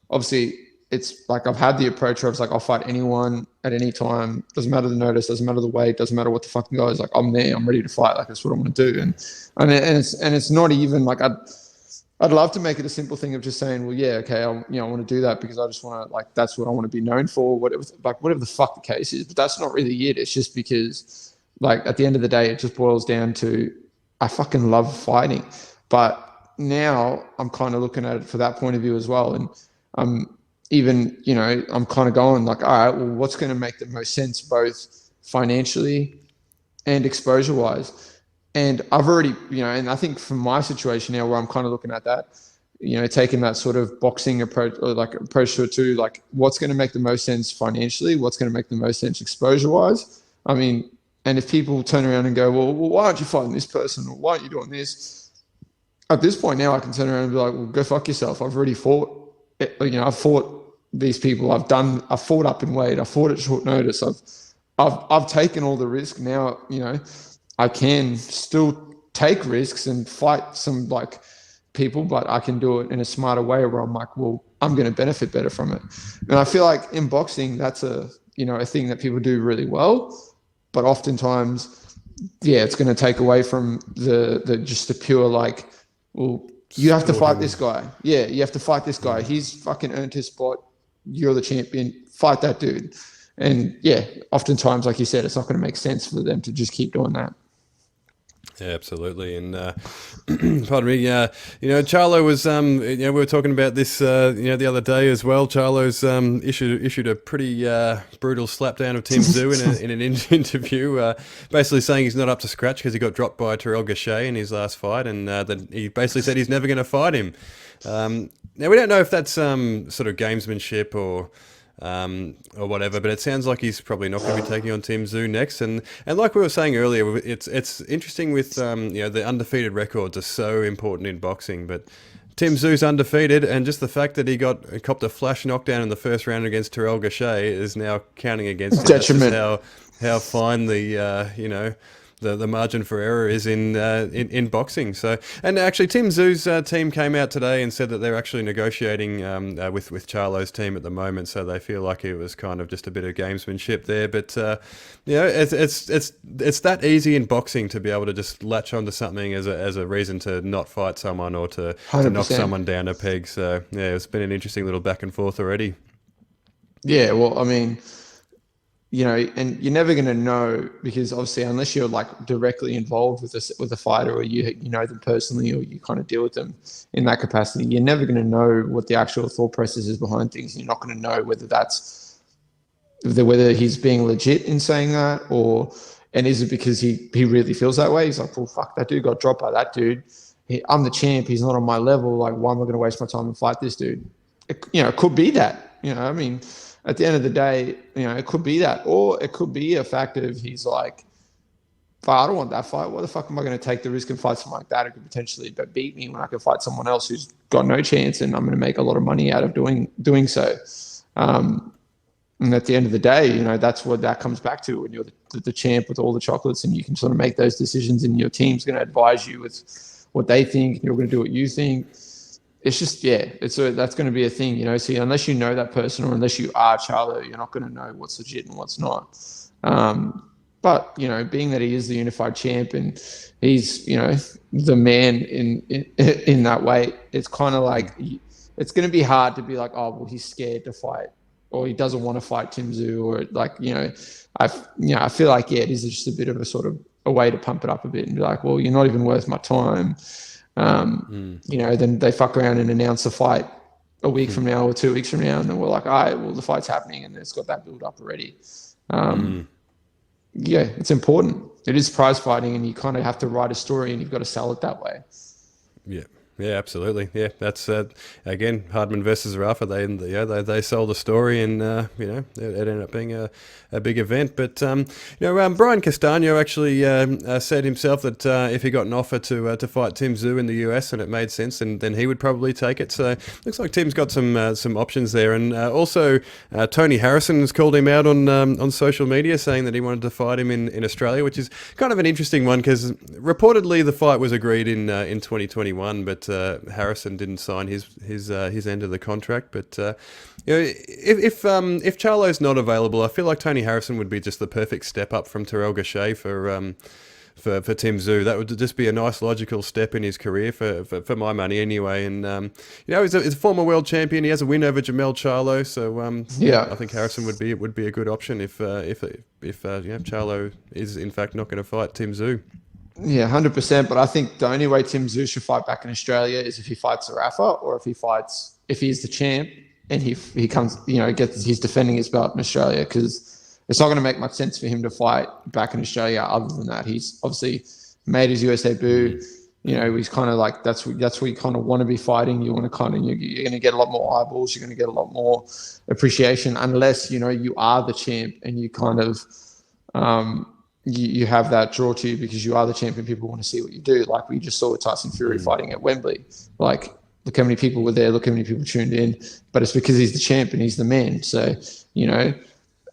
Obviously, it's like I've had the approach where it's like, I'll fight anyone at any time. Doesn't matter the notice, doesn't matter the weight, doesn't matter what the fucking goes. Like, I'm there, I'm ready to fight. Like, that's what I want to do. And it's not even like I'd love to make it a simple thing of just saying, well, yeah, okay, I want to do that because I just want to, like, that's what I want to be known for, whatever the fuck the case is. But that's not really it. It's just because, like, at the end of the day, it just boils down to, I fucking love fighting. But now I'm kind of looking at it for that point of view as well. And even, you know, I'm kind of going like, all right, well, what's going to make the most sense, both financially and exposure wise? And I've already, you know, and I think from my situation now where I'm kind of looking at that, you know, taking that sort of boxing approach, or like approach to it too, like, what's going to make the most sense financially? What's going to make the most sense exposure wise? I mean, and if people turn around and go, well, why aren't you fighting this person? Or why aren't you doing this? At this point now, I can turn around and be like, well, go fuck yourself. I've already fought. You know, I've fought these people. I've fought up in weight. I've fought at short notice. I've taken all the risk. Now, you know, I can still take risks and fight some, like, people, but I can do it in a smarter way where I'm like, well, I'm going to benefit better from it. And I feel like in boxing, that's a thing that people do really well, but oftentimes, yeah, it's going to take away from the just the pure, like, well, you have to fight this guy. Yeah, you have to fight this guy. He's fucking earned his spot. You're the champion. Fight that dude. And yeah, oftentimes, like you said, it's not going to make sense for them to just keep doing that. Yeah, absolutely. And pardon me, you know, Charlo was, you know, we were talking about this, you know, the other day as well. Charlo's issued a pretty brutal slapdown of Tim Tszyu in an interview, basically saying he's not up to scratch because he got dropped by Terrell Gachet in his last fight, and that he basically said he's never going to fight him. Now, we don't know if that's sort of gamesmanship or whatever, but it sounds like he's probably not going to be taking on Tim Tszyu next. And like we were saying earlier, it's interesting with you know, the undefeated records are so important in boxing, but Tim Tszyu's undefeated, and just the fact that he copped a flash knockdown in the first round against Terrell Gachet is now counting against him. Detriment. That's just how fine the you know, the margin for error is in boxing. So, and actually, Tim Tszyu's team came out today and said that they're actually negotiating with Charlo's team at the moment. So they feel like it was kind of just a bit of gamesmanship there. But you know, it's that easy in boxing to be able to just latch onto something as a reason to not fight someone or to knock someone down a peg. So yeah, it's been an interesting little back and forth already. Yeah, well, I mean, you know, and you're never going to know, because obviously unless you're like directly involved with a fighter, or you know them personally, or you kind of deal with them in that capacity, you're never going to know what the actual thought process is behind things. You're not going to know whether that's whether he's being legit in saying that, and is it because he really feels that way? He's like, well, fuck, that dude got dropped by that dude. I'm the champ. He's not on my level. Like, why am I going to waste my time and fight this dude? It could be that. I mean, at the end of the day, it could be that, or it could be a fact of he's like, I don't want that fight. Why the fuck am I going to take the risk and fight someone like that who could potentially beat me when I can fight someone else who's got no chance and I'm going to make a lot of money out of doing so. And at the end of the day, that's what that comes back to when you're the champ with all the chocolates, and you can sort of make those decisions, and your team's going to advise you with what they think, and you're going to do what you think. It's just, that's going to be a thing, So unless you know that person, or unless you are Charlo, you're not going to know what's legit and what's not. But, being that he is the unified champ and he's, the man in that weight, it's kind of like, it's going to be hard to be like, oh, well, he's scared to fight, or he doesn't want to fight Tim Tszyu, or like, I feel like, it is just a bit of a sort of a way to pump it up a bit and be like, well, you're not even worth my time. Then they fuck around and announce a fight a week from now or 2 weeks from now, and then we're like, all right, well, the fight's happening, and it's got that build up already. Yeah, it's important. It is prize fighting, and you kind of have to write a story, and you've got to sell it that way. Yeah, absolutely. Yeah, that's again, Hardman versus Rafa. They sold the story, and it ended up being a big event. But Brian Castano actually said himself that if he got an offer to fight Tim Tszyu in the US and it made sense, then he would probably take it. So looks like Tim's got some options there. And also Tony Harrison has called him out on social media, saying that he wanted to fight him in Australia, which is kind of an interesting one because reportedly the fight was agreed in 2021, but Harrison didn't sign his end of the contract. But if Charlo's not available, I feel like Tony Harrison would be just the perfect step up from Terrell Gausha for Tim Tszyu. That would just be a nice logical step in his career for my money anyway. And he's a former world champion. He has a win over Jermell Charlo. So I think Harrison would be a good option if Charlo is in fact not going to fight Tim Tszyu. Yeah, 100%. But I think the only way Tim Tszyu should fight back in Australia is if he fights Rafa, or if he's the champ and he comes, he's defending his belt in Australia, because it's not going to make much sense for him to fight back in Australia. Other than that, he's obviously made his US debut. He's kind of like that's where you kind of want to be fighting. You want to you're going to get a lot more eyeballs. You're going to get a lot more appreciation, unless you are the champ and you kind of. You have that draw to you because you are the champion. People want to see what you do. Like we just saw with Tyson Fury fighting at Wembley. Like, look how many people were there. Look how many people tuned in. But it's because he's the champ and he's the man. So,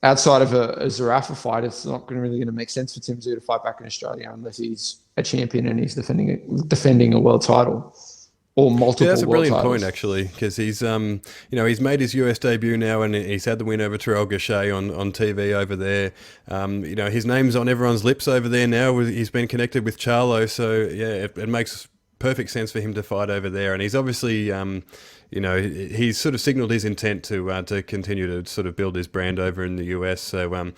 outside of a Zerafa fight, it's not really going to make sense for Tim Tszyu to fight back in Australia unless he's a champion and he's defending a world title. Or multiple. Yeah, that's a brilliant titles. point actually, because he's he's made his US debut now, and he's had the win over Terrell Gausha on TV over there. His name's on everyone's lips over there now. He's been connected with Charlo, so yeah, it makes perfect sense for him to fight over there. And he's obviously he's sort of signalled his intent to continue to sort of build his brand over in the US. So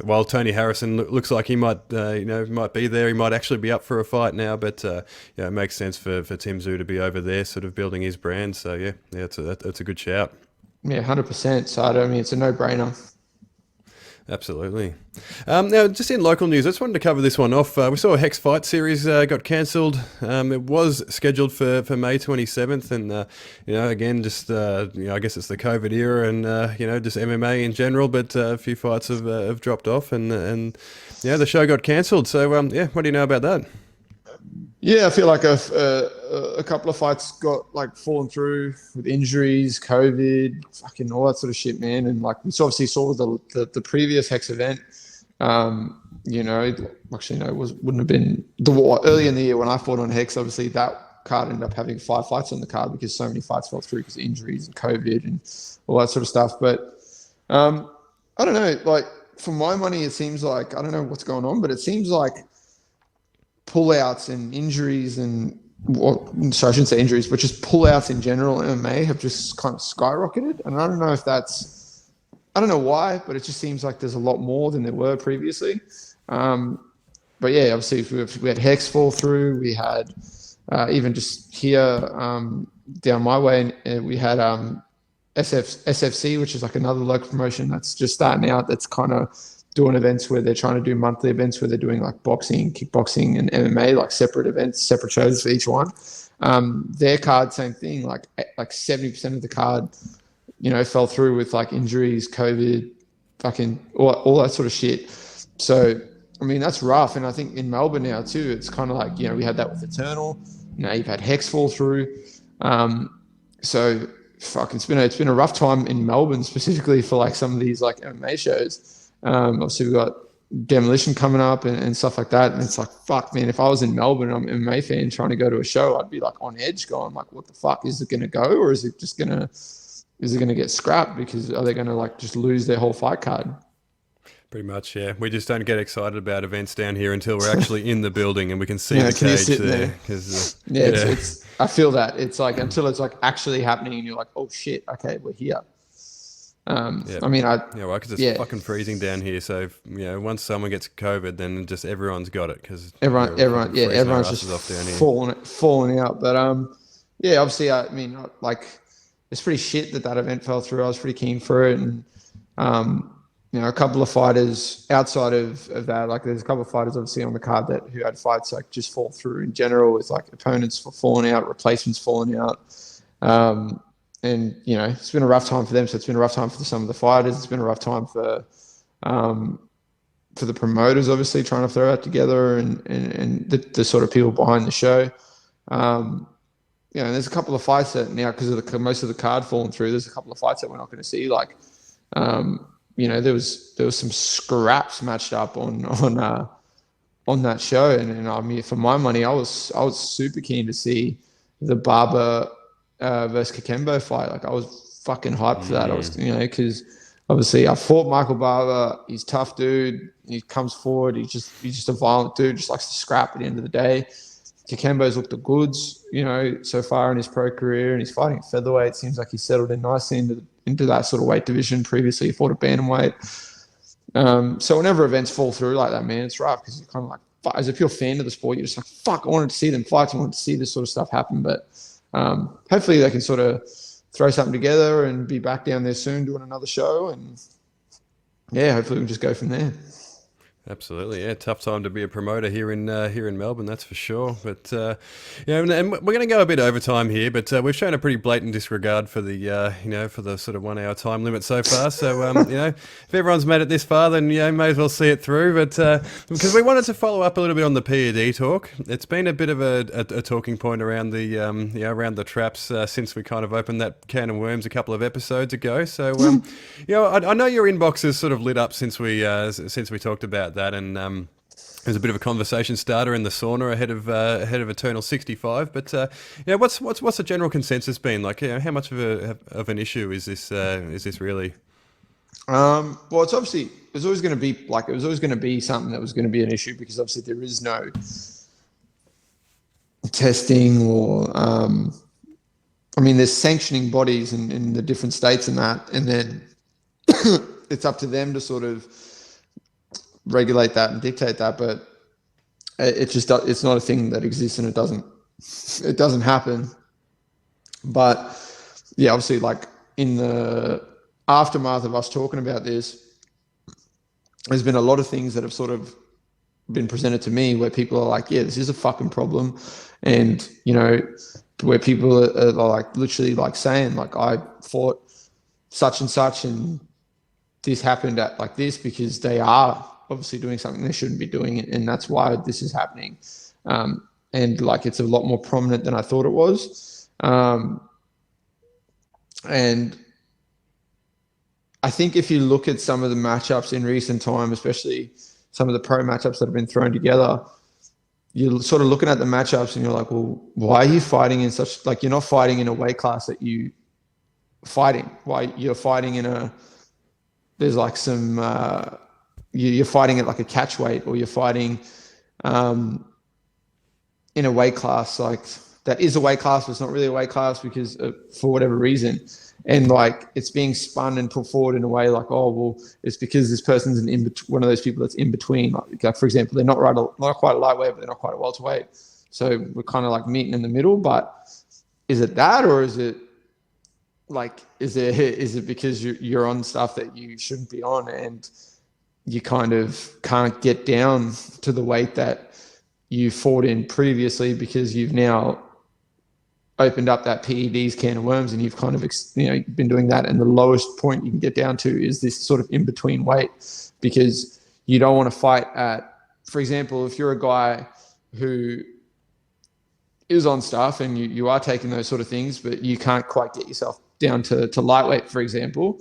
while Tony Harrison looks like he might be there, he might actually be up for a fight now. But it makes sense for Tim Tszyu to be over there, sort of building his brand. So that's a good shout. Yeah, 100%. So it's a no-brainer. Absolutely. Now, just in local news, I just wanted to cover this one off. We saw a Hex Fight series got cancelled. It was scheduled for May 27th, and again, just I guess it's the COVID era, and just MMA in general. But a few fights have dropped off, and the show got cancelled. So what do you know about that? Yeah, I feel like a couple of fights got fallen through with injuries, COVID, fucking all that sort of shit, man. And we obviously saw the previous Hex event. Actually, no, wouldn't have been early in the year when I fought on Hex. Obviously, that card ended up having 5 fights on the card because so many fights fell through because of injuries and COVID and all that sort of stuff. But I don't know. For my money, it seems like, I don't know what's going on, but it seems like pullouts and injuries I shouldn't say injuries, but just pullouts in general in MMA have just kind of skyrocketed. And I don't know I don't know why, but it just seems like there's a lot more than there were previously. But yeah, obviously we had Hex fall through. We had even just here down my way, and we had SFC, which is like another local promotion that's just starting out. That's kind of doing events where they're trying to do monthly events where they're doing like boxing, kickboxing, and MMA, like separate events, separate shows for each one. Their card, same thing. Like 70% of the card, fell through with like injuries, COVID, fucking all that sort of shit. So, I mean, that's rough. And I think in Melbourne now too, it's kind of like, we had that with Eternal. Now you've had Hex fall through. So fuck, it's been a rough time in Melbourne, specifically for like some of these like MMA shows. Obviously we've got Demolition coming up and stuff like that. And it's like, fuck, man, if I was in Melbourne and I'm an MMA fan trying to go to a show, I'd be like on edge going like, what the fuck, is it going to go? Or is it going to get scrapped? Because are they going to like just lose their whole fight card? Pretty much, yeah. We just don't get excited about events down here until we're actually in the building and we can see the cage there. It's I feel that. It's like until it's like actually happening and you're like, oh shit, okay, we're here. I mean, because it's fucking freezing down here. So once someone gets COVID, then just everyone's got it because everyone's just falling out. But obviously, I mean, like, it's pretty shit that event fell through. I was pretty keen for it, and a couple of fighters outside of that, like there's a couple of fighters obviously on the card who had fights like just fall through in general, with like opponents falling out, replacements falling out. And it's been a rough time for them. So it's been a rough time for some of the fighters. It's been a rough time for the promoters, obviously trying to throw that together, and the sort of people behind the show. And there's a couple of fights that now, because of most of the card falling through, there's a couple of fights that we're not going to see. Like, there was some scraps matched up on that show, and I mean, for my money, I was super keen to see the Barber versus Kikembo fight. Like, I was fucking hyped for that. I was, because obviously I fought Michael Barber. He's a tough dude. He comes forward. He's just a violent dude. Just likes to scrap at the end of the day. Kikembo's looked the goods, so far in his pro career, and he's fighting at featherweight. Seems like he's settled in nicely into that sort of weight division. Previously, he fought at bantamweight. So whenever events fall through like that, man, it's rough, because you're kind of like, as a pure fan of the sport, you're just like, fuck, I wanted to see them fight. I wanted to see this sort of stuff happen. But hopefully they can sort of throw something together and be back down there soon doing another show. And hopefully we can just go from there. Absolutely, yeah. Tough time to be a promoter here in Melbourne, that's for sure. But and we're going to go a bit overtime here, but we've shown a pretty blatant disregard for the for the sort of 1 hour time limit so far. So if everyone's made it this far, then may as well see it through. But because we wanted to follow up a little bit on the PED talk, it's been a bit of a talking point around the around the traps since we kind of opened that can of worms a couple of episodes ago. So I know your inbox has sort of lit up since we talked about that, and there's a bit of a conversation starter in the sauna ahead of Eternal 65. But what's the general consensus been like? How much of an issue is this really? Well, it's always going to be like, it was always going to be something that was going to be an issue, because obviously there is no testing or there's sanctioning bodies in the different states and that, and then it's up to them to sort of regulate that and dictate that. But it's not a thing that exists, and it doesn't happen. But obviously, like, in the aftermath of us talking about this, there's been a lot of things that have sort of been presented to me where people are like, this is a fucking problem. And, where people are like literally like saying, like, I fought such and such and this happened at like this, because they are obviously doing something they shouldn't be doing, and that's why this is happening. And like, it's a lot more prominent than I thought it was. And I think if you look at some of the matchups in recent time, especially some of the pro matchups that have been thrown together, you're sort of looking at the matchups and you're like, well, why are you fighting in such, like, you're not fighting in a weight class that you fighting. Why you're fighting there's like some, you're fighting at like a catch weight, or you're fighting in a weight class like that is a weight class, but it's not really a weight class because for whatever reason. And like, it's being spun and put forward in a way like, oh, well, it's because this person's one of those people that's in between. Like, for example, they're not quite a lightweight, but they're not quite a welterweight. So we're kind of like meeting in the middle. But is it that, or is it like, is it because you're on stuff that you shouldn't be on, and you kind of can't get down to the weight that you fought in previously because you've now opened up that PED's can of worms, and you've kind of been doing that, and the lowest point you can get down to is this sort of in-between weight, because you don't want to fight at, for example, if you're a guy who is on stuff and you are taking those sort of things, but you can't quite get yourself down to lightweight, for example,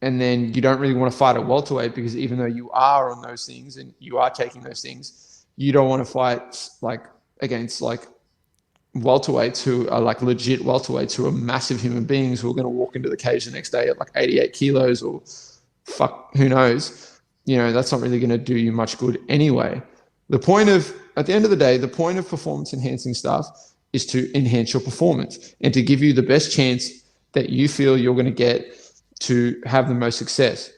and then you don't really want to fight at welterweight, because even though you are on those things and you are taking those things, you don't want to fight like against like welterweights who are like legit welterweights who are massive human beings who are going to walk into the cage the next day at like 88 kilos or who knows. That's not really going to do you much good anyway. At the end of the day, the point of performance enhancing stuff is to enhance your performance and to give you the best chance that you feel you're going to get to have the most success.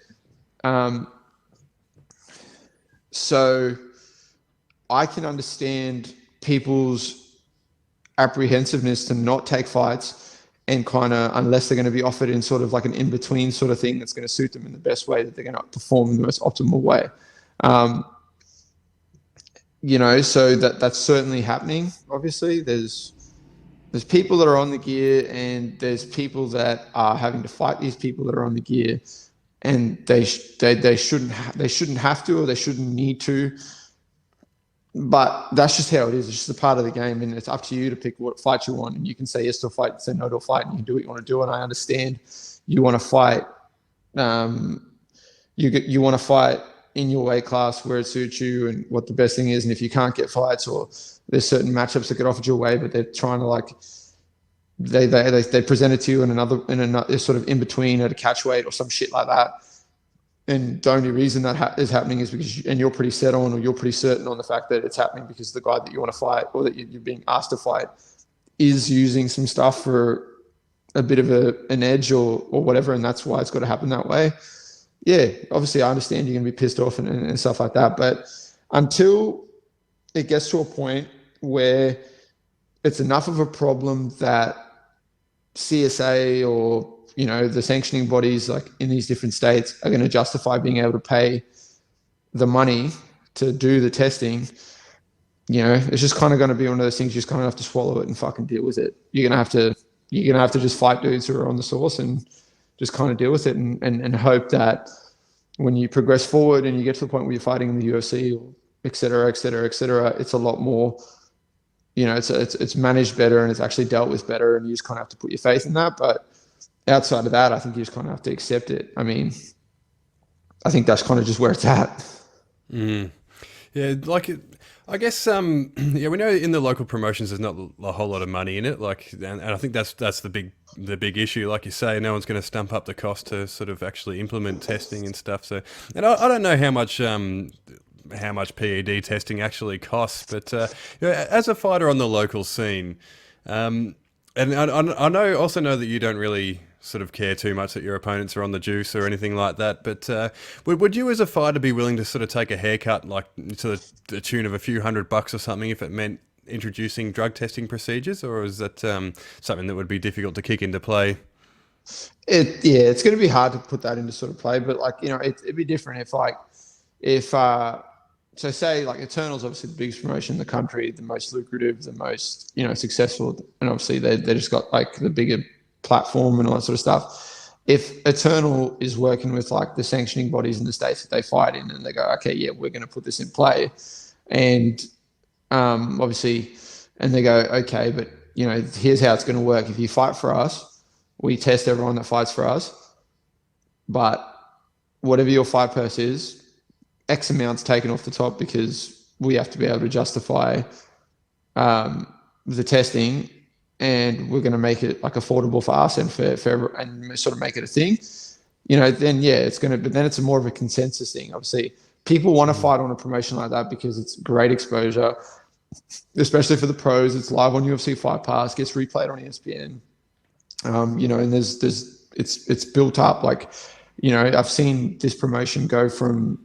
So I can understand people's apprehensiveness to not take fights, and kind of, unless they're going to be offered in sort of like an in-between sort of thing that's going to suit them in the best way, that they're going to perform in the most optimal way. So that's certainly happening. Obviously, there's people that are on the gear, and there's people that are having to fight these people that are on the gear, and they shouldn't have to, or they shouldn't need to. But that's just how it is. It's just a part of the game, and it's up to you to pick what fight you want. And you can say yes to a fight, say no to a fight, and you can do what you want to do. And I understand you want to fight. You want to fight in your weight class where it suits you and what the best thing is. And if you can't get fights, or there's certain matchups that get offered your way, but they're trying to like they present it to you in another sort of in between at a catch weight or some shit like that. And the only reason that is happening is because you're pretty set on, or you're pretty certain on the fact that it's happening because the guy that you want to fight, or that you're being asked to fight, is using some stuff for a bit of an edge or whatever, and that's why it's got to happen that way. Yeah, obviously I understand you're going to be pissed off and stuff like that, but until it gets to a point where it's enough of a problem that CSA or the sanctioning bodies like in these different states are going to justify being able to pay the money to do the testing, it's just kind of going to be one of those things you just kind of have to swallow it and fucking deal with it. You're going to have to just fight dudes who are on the source and just kind of deal with it and hope that when you progress forward and you get to the point where you're fighting in the UFC or et cetera, it's a lot more, it's managed better and it's actually dealt with better, and you just kind of have to put your faith in that. But outside of that, I think you just kind of have to accept it. I mean, I think that's kind of just where it's at. Yeah, I guess, we know in the local promotions there's not a whole lot of money in it, and I think that's the big issue. Like you say, no one's going to stump up the cost to sort of actually implement testing and stuff. So, and I don't know how much PED testing actually costs, but as a fighter on the local scene, and I also know that you don't really sort of care too much that your opponents are on the juice or anything like that, but would you as a fighter be willing to sort of take a haircut like to the tune of a few $100 or something if it meant introducing drug testing procedures, or is that something that would be difficult to kick into play? It's going to be hard to put that into sort of play, but it'd be different if so say like Eternal's obviously the biggest promotion in the country, the most lucrative, the most successful, and obviously they just got like the bigger platform and all that sort of stuff. If Eternal is working with like the sanctioning bodies in the states that they fight in, and they go, okay, yeah, we're going to put this in play, and obviously, and they go, okay, but here's how it's going to work. If you fight for us, we test everyone that fights for us, but whatever your fight purse is, X amount's taken off the top because we have to be able to justify the testing, and we're going to make it like affordable for us and for and sort of make it a thing, then yeah, it's going to, but then it's more of a consensus thing. Obviously, people want to fight on a promotion like that because it's great exposure, especially for the pros. It's live on UFC Fight Pass, gets replayed on ESPN, and it's built up. Like, I've seen this promotion go from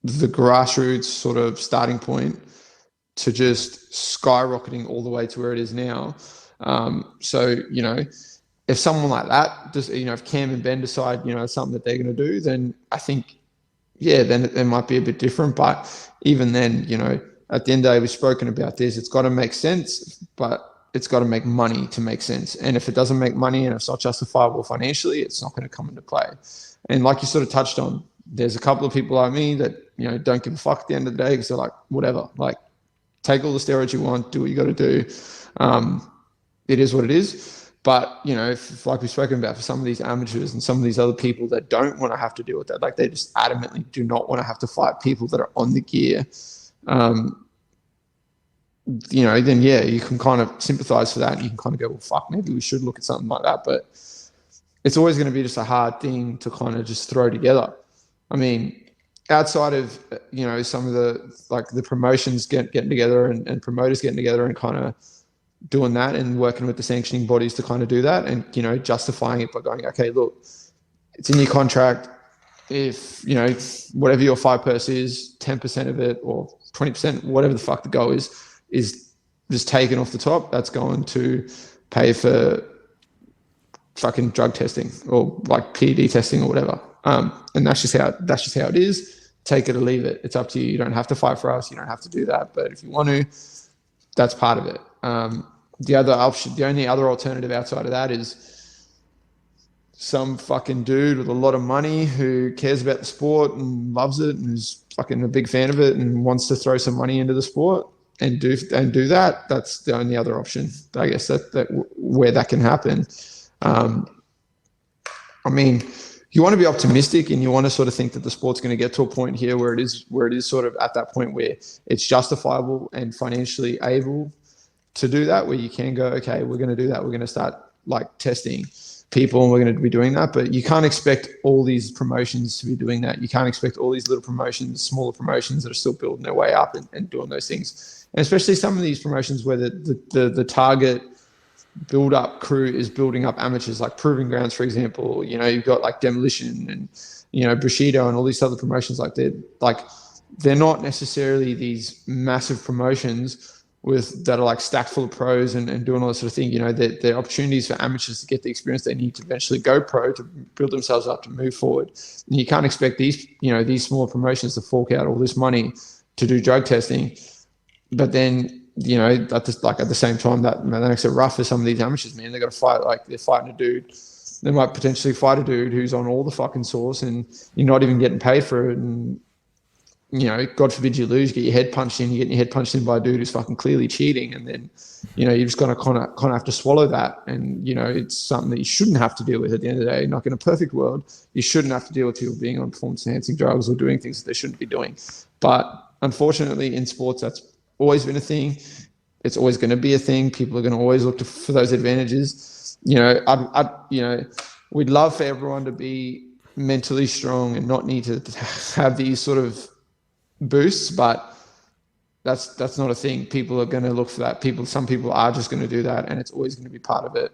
the grassroots sort of starting point to just skyrocketing all the way to where it is now. So, if someone like that, just, if Cam and Ben decide, it's something that they're going to do, then I think, then it might be a bit different. But even then, at the end of the day, we've spoken about this. It's got to make sense, but it's got to make money to make sense. And if it doesn't make money and it's not justifiable financially, it's not going to come into play. And like you sort of touched on, there's a couple of people like me that, don't give a fuck at the end of the day because they're like, whatever, like take all the steroids you want, do what you got to do. It is what it is. But, if, like we've spoken about, for some of these amateurs and some of these other people that don't want to have to deal with that, like they just adamantly do not want to have to fight people that are on the gear, then you can kind of sympathize for that. And you can kind of go, well, fuck, maybe we should look at something like that. But it's always going to be just a hard thing to kind of just throw together. I mean, outside of, some of the promotions getting together and promoters getting together and kind of doing that and working with the sanctioning bodies to kind of do that and, justifying it by going, okay, look, it's in your contract. If, whatever your fight purse is, 10% of it or 20%, whatever the fuck the goal is just taken off the top. That's going to pay for fucking drug testing or like PED testing or whatever. And that's just how it is. Take it or leave it. It's up to you. You don't have to fight for us. You don't have to do that. But if you want to, that's part of it. The other option, the only other alternative outside of that is some fucking dude with a lot of money who cares about the sport and loves it and is fucking a big fan of it and wants to throw some money into the sport and do that. That's the only other option, I guess, that where that can happen. I mean, you want to be optimistic and you want to sort of think that the sport's going to get to a point here where it is sort of at that point where it's justifiable and financially able to do that, where you can go, okay, we're going to do that. We're going to start like testing people and we're going to be doing that. But you can't expect all these promotions to be doing that. You can't expect all these little promotions, smaller promotions that are still building their way up and doing those things. And especially some of these promotions where the target build up crew is building up amateurs, like Proving Grounds, for example. You've got like Demolition and, Bushido and all these other promotions they're not necessarily these massive promotions that are like stacked full of pros and doing all this sort of thing. They're opportunities for amateurs to get the experience they need to eventually go pro, to build themselves up, to move forward. And you can't expect these small promotions to fork out all this money to do drug testing. But then, at the same time, that makes it rough for some of these amateurs, man. They got to fight, like they're fighting a dude. They might potentially fight a dude who's on all the fucking sauce and you're not even getting paid for it. And, God forbid you lose, get your head punched in, you're getting your head punched in by a dude who's fucking clearly cheating. And then, you're just going to kind of have to swallow that. And, it's something that you shouldn't have to deal with at the end of the day. Like in a perfect world, you shouldn't have to deal with people being on performance enhancing drugs or doing things that they shouldn't be doing. But unfortunately in sports, that's always been a thing. It's always going to be a thing. People are going to always look for those advantages. We'd love for everyone to be mentally strong and not need to have these sort of boosts, but that's not a thing. People are going to look for that. Some people are just going to do that, and it's always going to be part of it.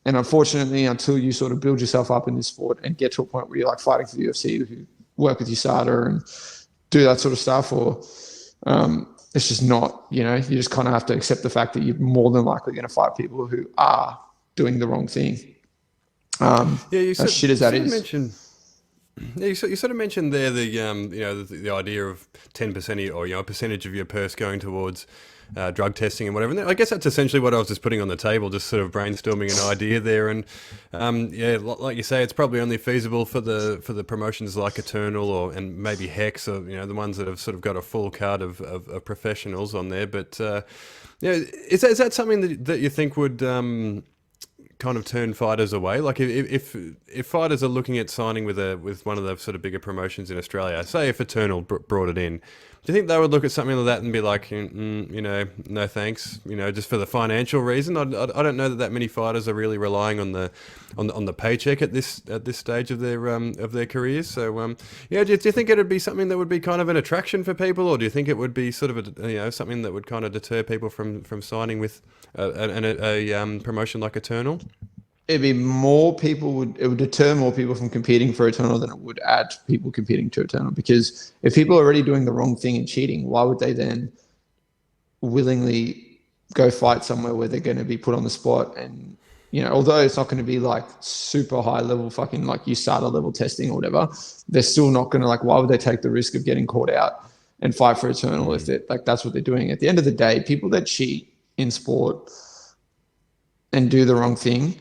And unfortunately, until you sort of build yourself up in this sport and get to a point where you're like fighting for the UFC, who work with USADA and do that sort of stuff, or it's just not, you just kind of have to accept the fact that you're more than likely going to fight people who are doing the wrong thing. As shit as that is. You sort of mentioned there the idea of 10% or a percentage of your purse going towards drug testing and whatever. And I guess that's essentially what I was just putting on the table, just sort of brainstorming an idea there. And like you say, it's probably only feasible for the promotions like Eternal and maybe Hex, or the ones that have sort of got a full card of professionals on there. But is that something that you think would kind of turn fighters away? Like if fighters are looking at signing with one of the sort of bigger promotions in Australia, say if Eternal brought it in, do you think they would look at something like that and be like, no thanks, just for the financial reason? I don't know that many fighters are really relying on the paycheck at this stage of their careers. So do you think it would be something that would be kind of an attraction for people, or do you think it would be sort of something that would kind of deter people from signing with a promotion like Eternal? It'd be it would deter more people from competing for Eternal than it would add people competing to Eternal. Because if people are already doing the wrong thing and cheating, why would they then willingly go fight somewhere where they're going to be put on the spot and, although it's not going to be like super high level fucking like USADA level testing or whatever, they're still not going to like, why would they take the risk of getting caught out and fight for Eternal if it like that's what they're doing? At the end of the day, people that cheat in sport and do the wrong thing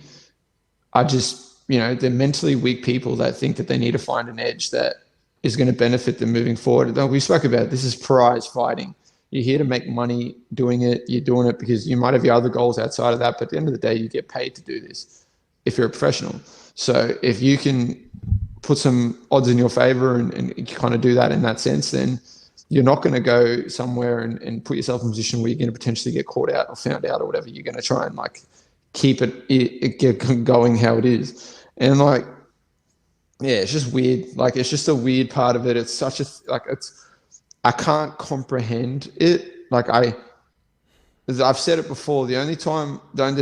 are just, they're mentally weak people that think that they need to find an edge that is going to benefit them moving forward. We spoke about this is prize fighting. You're here to make money doing it. You're doing it because you might have your other goals outside of that, but at the end of the day, you get paid to do this if you're a professional. So if you can put some odds in your favor and kind of do that in that sense, then you're not going to go somewhere and put yourself in a position where you're going to potentially get caught out or found out or whatever. You're going to try and like keep it get going how it is. And like, yeah, it's just weird. Like, it's just a weird part of it. It's such a, like, I can't comprehend it. Like I've said it before, there's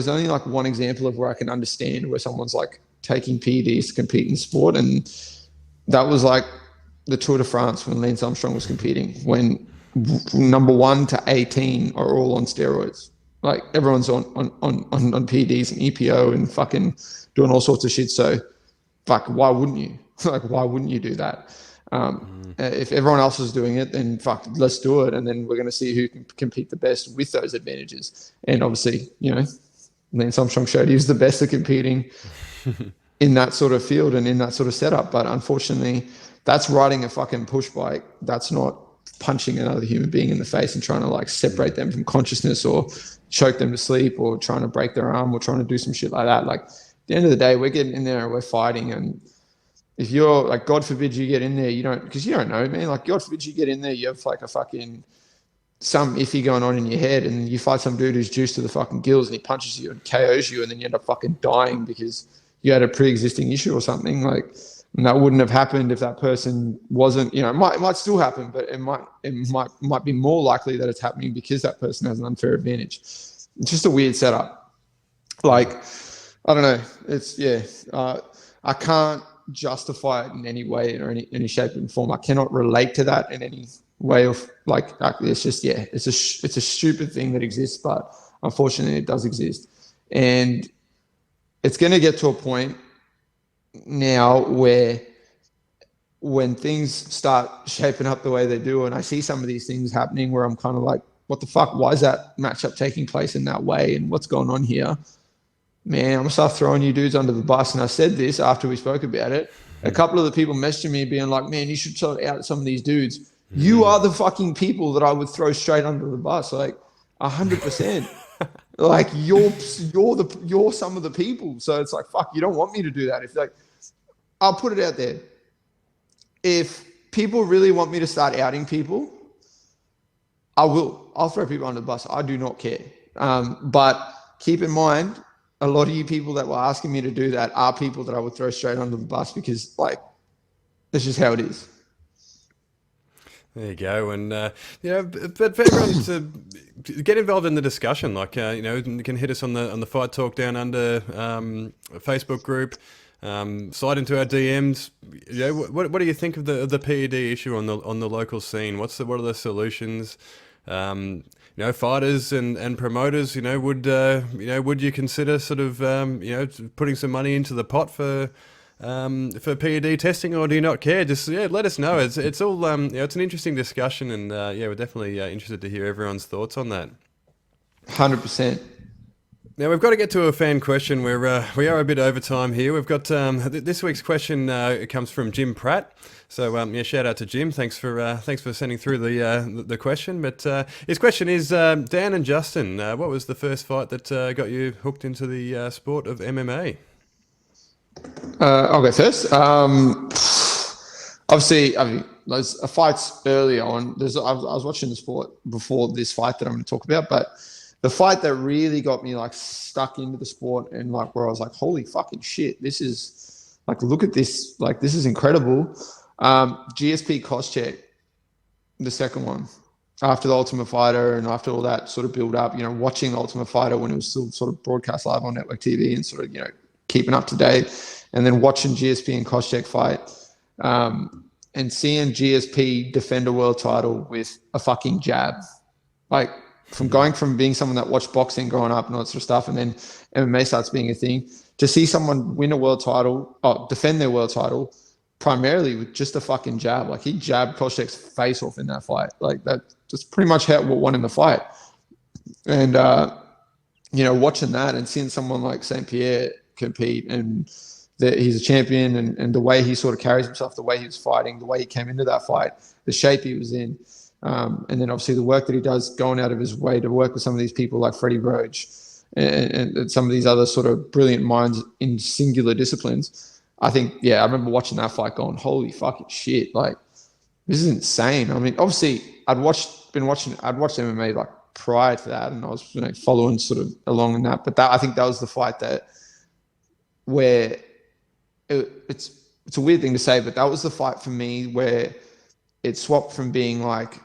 only like one example of where I can understand where someone's like taking PEDs to compete in sport. And that was like the Tour de France when Lance Armstrong was competing, when number 1 to 18 are all on steroids. Like everyone's on PEDs and EPO and fucking doing all sorts of shit. So fuck, why wouldn't you? Like, why wouldn't you do that? If everyone else is doing it, then fuck, let's do it. And then we're going to see who can compete the best with those advantages. And obviously, Lance Armstrong showed he was the best at competing in that sort of field and in that sort of setup. But unfortunately, that's riding a fucking push bike. That's not punching another human being in the face and trying to like separate them from consciousness or choke them to sleep or trying to break their arm or trying to do some shit like that. Like, at the end of the day, we're getting in there and we're fighting. And if you're like, God forbid you get in there, because you don't know, man. Like, God forbid you get in there, you have like a fucking some iffy going on in your head, and you fight some dude who's juiced to the fucking gills and he punches you and KOs you, and then you end up fucking dying because you had a pre-existing issue or something. Like, and that wouldn't have happened if that person wasn't, it might still happen, but it might be more likely that it's happening because that person has an unfair advantage. It's just a weird setup. Like, I don't know. It's, I can't justify it in any way or any shape and form. I cannot relate to that in any way of like it's just, it's a stupid thing that exists, but unfortunately it does exist. And it's going to get to a point now where when things start shaping up the way they do, and I see some of these things happening where I'm kind of like, what the fuck? Why is that matchup taking place in that way? And what's going on here? Man, I'm going to start throwing you dudes under the bus. And I said this after we spoke about it. A couple of the people messaging me being like, man, you should sort out some of these dudes. You are the fucking people that I would throw straight under the bus. Like 100%. Like you're some of the people. So it's like, fuck, you don't want me to do that. If like, I'll put it out there. If people really want me to start outing people, I will. I'll throw people under the bus. I do not care. But keep in mind, a lot of you people that were asking me to do that are people that I would throw straight under the bus because, like, that's just how it is. There you go. And, but for everyone to get involved in the discussion, like, you can hit us on the Fight Talk Down Under Facebook group, slide into our DMs. What do you think of the PED issue on the local scene? What are the solutions? Fighters and promoters, would you consider sort of, putting some money into the pot for PED testing, or do you not care? Just let us know. It's all it's an interesting discussion, and we're definitely interested to hear everyone's thoughts on that. 100%. Now we've got to get to a fan question. We are a bit over time here. We've got this week's question. It comes from Jim Pratt. So shout out to Jim. Thanks for sending through the question. But his question is, Dan and Justin, what was the first fight that got you hooked into the sport of MMA? I'll go first. Obviously, there's fights early on. I was watching the sport before this fight that I'm going to talk about, but the fight that really got me like stuck into the sport and like where I was like, holy fucking shit, this is like, look at this, like this is incredible. GSP Koscheck, the second one, after the Ultimate Fighter and after all that sort of build up, watching the Ultimate Fighter when it was still sort of broadcast live on network TV and sort of, keeping up to date, and then watching GSP and Koscheck fight, and seeing GSP defend a world title with a fucking jab. Like, from going from being someone that watched boxing growing up and all that sort of stuff, and then MMA starts being a thing, to see someone win a world title, defend their world title, primarily with just a fucking jab. Like, he jabbed Koscheck's face off in that fight. Like, that's pretty much how what won in the fight. And, watching that and seeing someone like St. Pierre compete, and that he's a champion, and the way he sort of carries himself, the way he was fighting, the way he came into that fight, the shape he was in, and then obviously the work that he does, going out of his way to work with some of these people like Freddie Roach and some of these other sort of brilliant minds in singular disciplines. I think, I remember watching that fight going, holy fucking shit, like, this is insane. I mean, obviously I'd watched MMA like prior to that, and I was following sort of along in that, but I think that was the fight where it's a weird thing to say, but that was the fight for me where it swapped from being like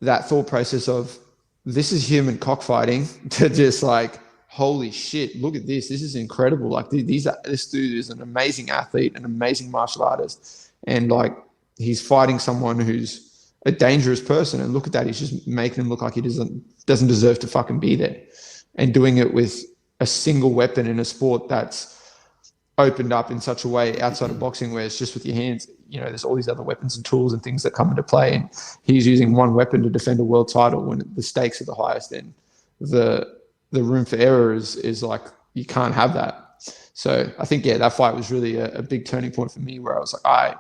that thought process of this is human cockfighting to just like, holy shit, look at this. This is incredible. Like, this dude is an amazing athlete, an amazing martial artist. And like, he's fighting someone who's a dangerous person. And look at that. He's just making him look like he doesn't deserve to fucking be there. And doing it with a single weapon in a sport that's opened up in such a way outside of boxing, where it's just with your hands. There's all these other weapons and tools and things that come into play. And he's using one weapon to defend a world title when the stakes are the highest. And the room for error is like, you can't have that. So I think, that fight was really a big turning point for me, where I was like, all right,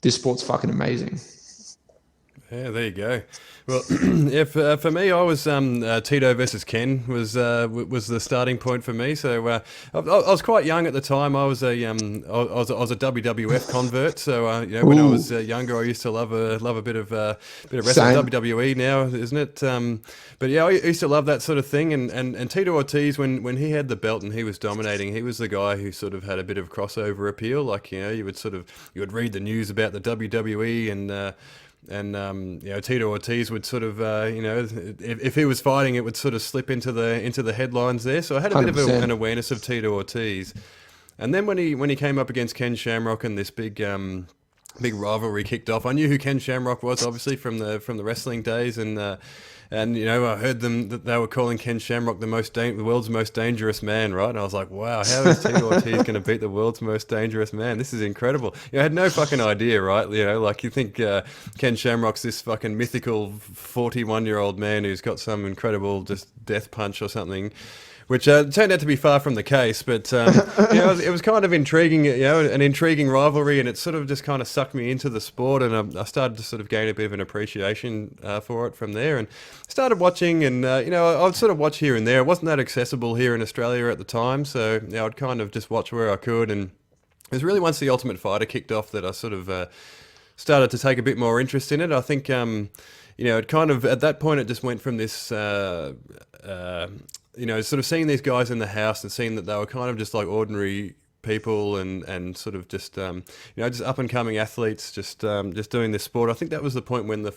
this sport's fucking amazing. Yeah, there you go. Well, for me, I was Tito versus Ken was the starting point for me. So I was quite young at the time. I was a WWF convert. So when I was younger, I used to love a bit of wrestling. Same. WWE now, isn't it? But I used to love that sort of thing. And Tito Ortiz, when he had the belt and he was dominating, he was the guy who sort of had a bit of crossover appeal. Like, you would read the news about the WWE and Tito Ortiz would sort of if he was fighting, it would sort of slip into the headlines there. So I had a 100%. Bit of an awareness of Tito Ortiz, and then when he came up against Ken Shamrock and this big rivalry kicked off, I knew who Ken Shamrock was, obviously from the wrestling days, and I heard that they were calling Ken Shamrock the world's most dangerous man, right? And I was like, wow, how is Tito Ortiz going to beat the world's most dangerous man? This is incredible. I had no fucking idea, right? Like, you think Ken Shamrock's this fucking mythical 41-year-old man who's got some incredible just death punch or something, which turned out to be far from the case. But it was kind of intriguing, an intriguing rivalry, and it sort of just kind of sucked me into the sport, and I started to sort of gain a bit of an appreciation for it from there, and started watching, and I'd sort of watch here and there. It wasn't that accessible here in Australia at the time, so I'd kind of just watch where I could, and it was really once the Ultimate Fighter kicked off that I sort of started to take a bit more interest in it. I think it kind of, at that point, it just went from this sort of seeing these guys in the house and seeing that they were kind of just like ordinary people and sort of just just up and coming athletes just doing this sport. I think that was the point when the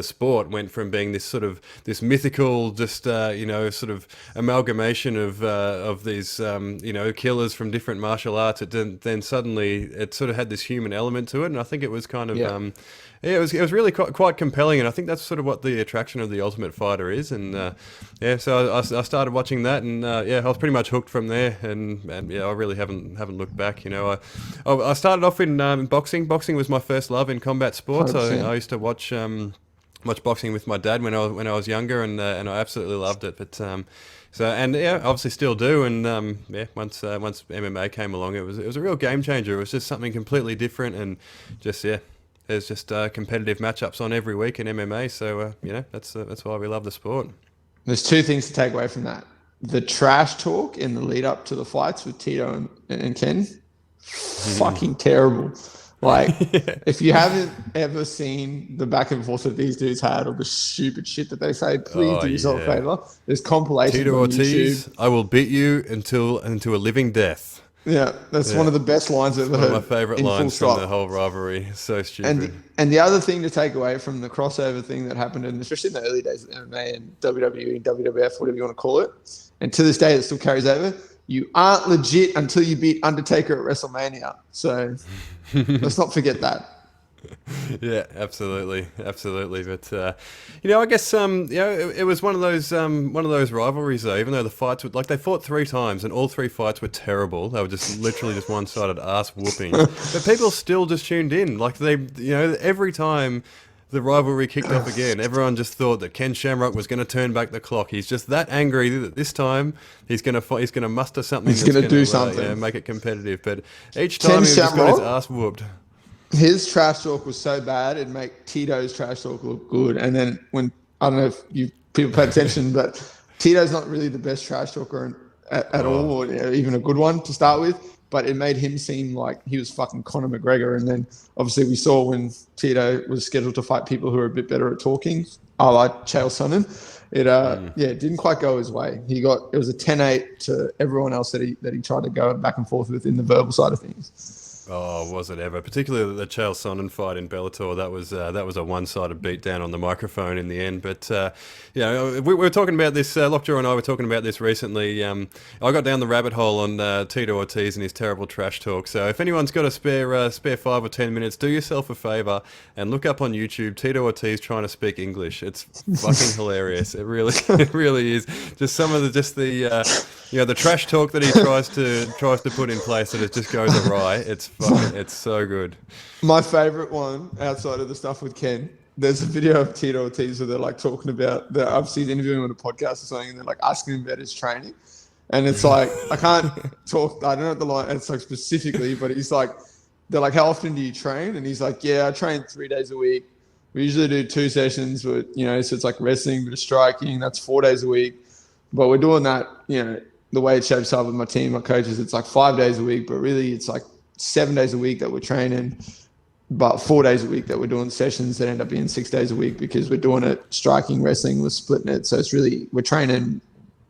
sport went from being this mythical, just sort of amalgamation of these killers from different martial arts. Then suddenly it sort of had this human element to it, and I think it was kind of it was really quite compelling, and I think that's sort of what the attraction of the Ultimate Fighter is. And so I started watching that, and I was pretty much hooked from there. And I really haven't looked back. I started off in boxing. Boxing was my first love in combat sports. I used to watch boxing with my dad when I was younger, and I absolutely loved it. But obviously still do. And once MMA came along, it was a real game changer. It was just something completely different, and there's just competitive matchups on every week in MMA. So that's why we love the sport. There's two things to take away from that: the trash talk in the lead up to the fights with Tito and Ken, fucking terrible. Like, if you haven't ever seen the back and forth that these dudes had, or the stupid shit that they say, please do yourself a favor. There's compilations Tito on Ortiz, YouTube. I will beat you into a living death. Yeah, that's one of the best lines I've ever heard. One of my favourite lines from the whole rivalry. So stupid. And the other thing to take away from the crossover thing that happened, especially in the early days of MMA and WWE and WWF, whatever you want to call it, and to this day it still carries over, you aren't legit until you beat Undertaker at WrestleMania. So let's not forget that. Yeah, absolutely. But I guess it was one of those rivalries though. Even though the fights were like they fought 3 times and all 3 fights were terrible. They were just literally just one-sided ass whoopings. But people still just tuned in. Like every time the rivalry kicked off again, everyone just thought that Ken Shamrock was going to turn back the clock. He's just that angry that this time he's going to muster something. He's going to do something, make it competitive. But each time he just got his ass whooped. His trash talk was so bad it'd make Tito's trash talk look good. And then I don't know if people paid attention, but Tito's not really the best trash talker at all, or even a good one to start with. But it made him seem like he was fucking Conor McGregor. And then obviously we saw when Tito was scheduled to fight people who are a bit better at talking, like Chael Sonnen, it didn't quite go his way. It was a 10-8 to everyone else that he tried to go back and forth with in the verbal side of things. Oh, was it ever? Particularly the Chael Sonnen fight in Bellator. That was a one-sided beatdown on the microphone in the end. But we were talking about this. Lockjaw and I were talking about this recently. I got down the rabbit hole on Tito Ortiz and his terrible trash talk. So if anyone's got a spare 5 or 10 minutes, do yourself a favor and look up on YouTube Tito Ortiz trying to speak English. It's fucking hilarious. It really is. Just some of the trash talk that he tries to put in place that it just goes awry. It's so good. My favorite one outside of the stuff with Ken, there's a video of Tito Ortiz where they're like talking about, obviously he's interviewing him on a podcast or something, and they're like asking him about his training. And it's like, I can't talk, I don't know what the line, it's like specifically, but he's like, they're like, how often do you train? And he's like, yeah, I train 3 days a week. We usually do 2 sessions, but so it's like wrestling, bit of striking, that's 4 days a week. But we're doing that, the way it shapes up with my team, my coaches, it's like 5 days a week, but really it's like 7 days a week that we're training, but 4 days a week that we're doing sessions that end up being 6 days a week because we're doing it striking, wrestling, we're splitting it. So it's really, we're training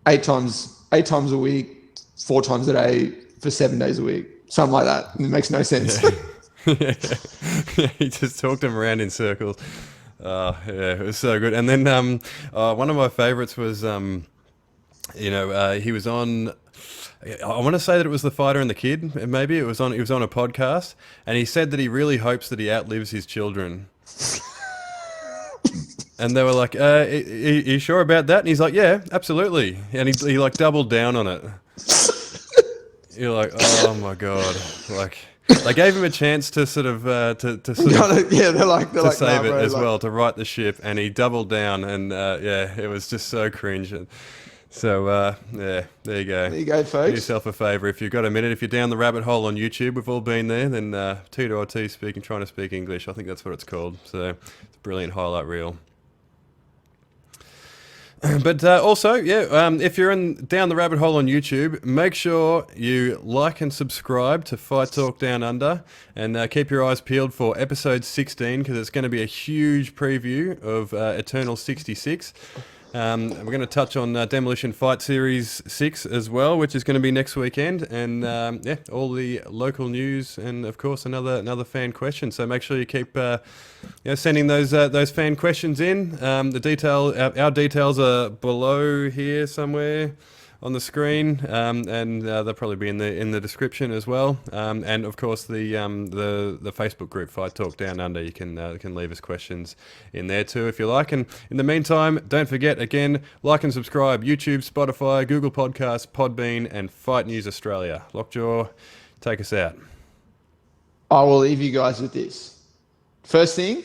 8 times a week, 4 times a day for 7 days a week, something like that. It makes no sense. Yeah. He just talked him around in circles. It was so good. And then one of my favorites was, he was on. I want to say that it was The Fighter and the Kid. Maybe he was on a podcast, and he said that he really hopes that he outlives his children. And they were like, are you sure about that? And he's like, yeah, absolutely. And he like doubled down on it. You're like, oh my God. Like, they gave him a chance to sort of to save it as well, to right the ship, and he doubled down, and it was just so cringe. So, there you go. There you go, folks. Do yourself a favour. If you've got a minute, if you're down the rabbit hole on YouTube, we've all been there, then Tito Ortiz trying to speak English. I think that's what it's called. So, it's a brilliant highlight reel. But also, if you're down the rabbit hole on YouTube, make sure you like and subscribe to Fight Talk Down Under, and keep your eyes peeled for episode 16, because it's going to be a huge preview of Eternal 66. We're going to touch on Demolition Fight Series 6 as well, which is going to be next weekend, and all the local news, and of course another fan question. So make sure you keep sending those fan questions in. Our details are below here somewhere on the screen, and they'll probably be in the description as well. And of course the Facebook group Fight Talk Down Under. You can leave us questions in there too if you like. And in the meantime, don't forget again, like and subscribe: YouTube, Spotify, Google Podcasts, Podbean, and Fight News Australia. Lockjaw, take us out. I will leave you guys with this. First thing,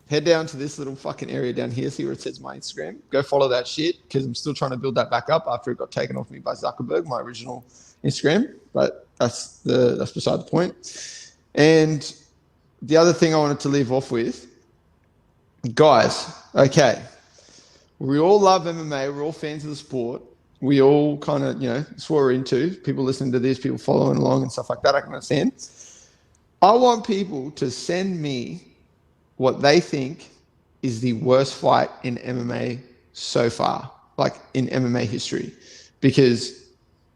head down to this little fucking area down here, see where it says my Instagram. Go follow that shit, because I'm still trying to build that back up after it got taken off me by Zuckerberg, my original Instagram. But that's beside the point. And the other thing I wanted to leave off with, guys, okay, we all love MMA. We're all fans of the sport. We all kind of, it's what we're into. People listening to this, people following along and stuff like that, I can understand. I want people to send me what they think is the worst fight in MMA so far, like in MMA history, because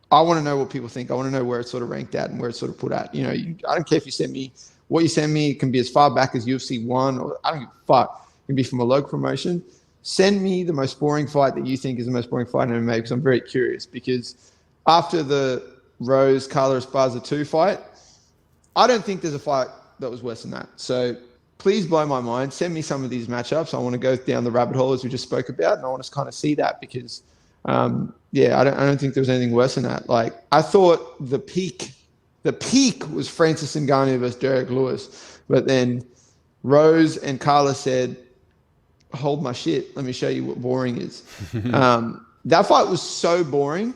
I want to know what people think. I want to know where it's sort of ranked at and where it's sort of put at. I don't care if you send me what you send me. It can be as far back as UFC 1, or I don't give a fuck. It can be from a local promotion. Send me the most boring fight that you think is the most boring fight in MMA, because I'm very curious. Because after the Rose Carla Esparza 2 fight, I don't think there's a fight that was worse than that. So please blow my mind. Send me some of these matchups. I want to go down the rabbit hole as we just spoke about, and I want to kind of see that because, I don't think there was anything worse than that. Like, I thought the peak was Francis Ngannou versus Derek Lewis, but then Rose and Carla said, hold my shit. Let me show you what boring is. That fight was so boring.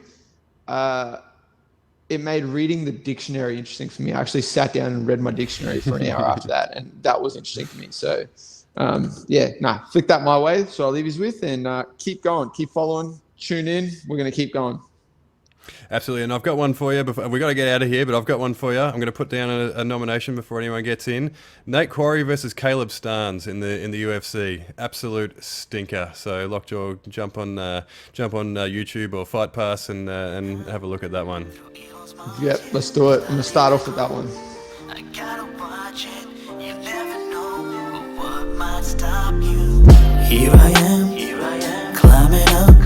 It made reading the dictionary interesting for me. I actually sat down and read my dictionary for an hour after that, and that was interesting for me. So, flick that my way. So I'll leave you with, and keep going, keep following, tune in. We're going to keep going. Absolutely, and I've got one for you. We got to get out of here, but I've got one for you. I'm going to put down a nomination before anyone gets in. Nate Quarry versus Caleb Starnes in the UFC. Absolute stinker. So Lockjaw, jump on YouTube or Fight Pass and have a look at that one. Yep, let's do it. I'm going to start off with that one. I gotta watch it. You never know what might stop you. Here I am, climbing up.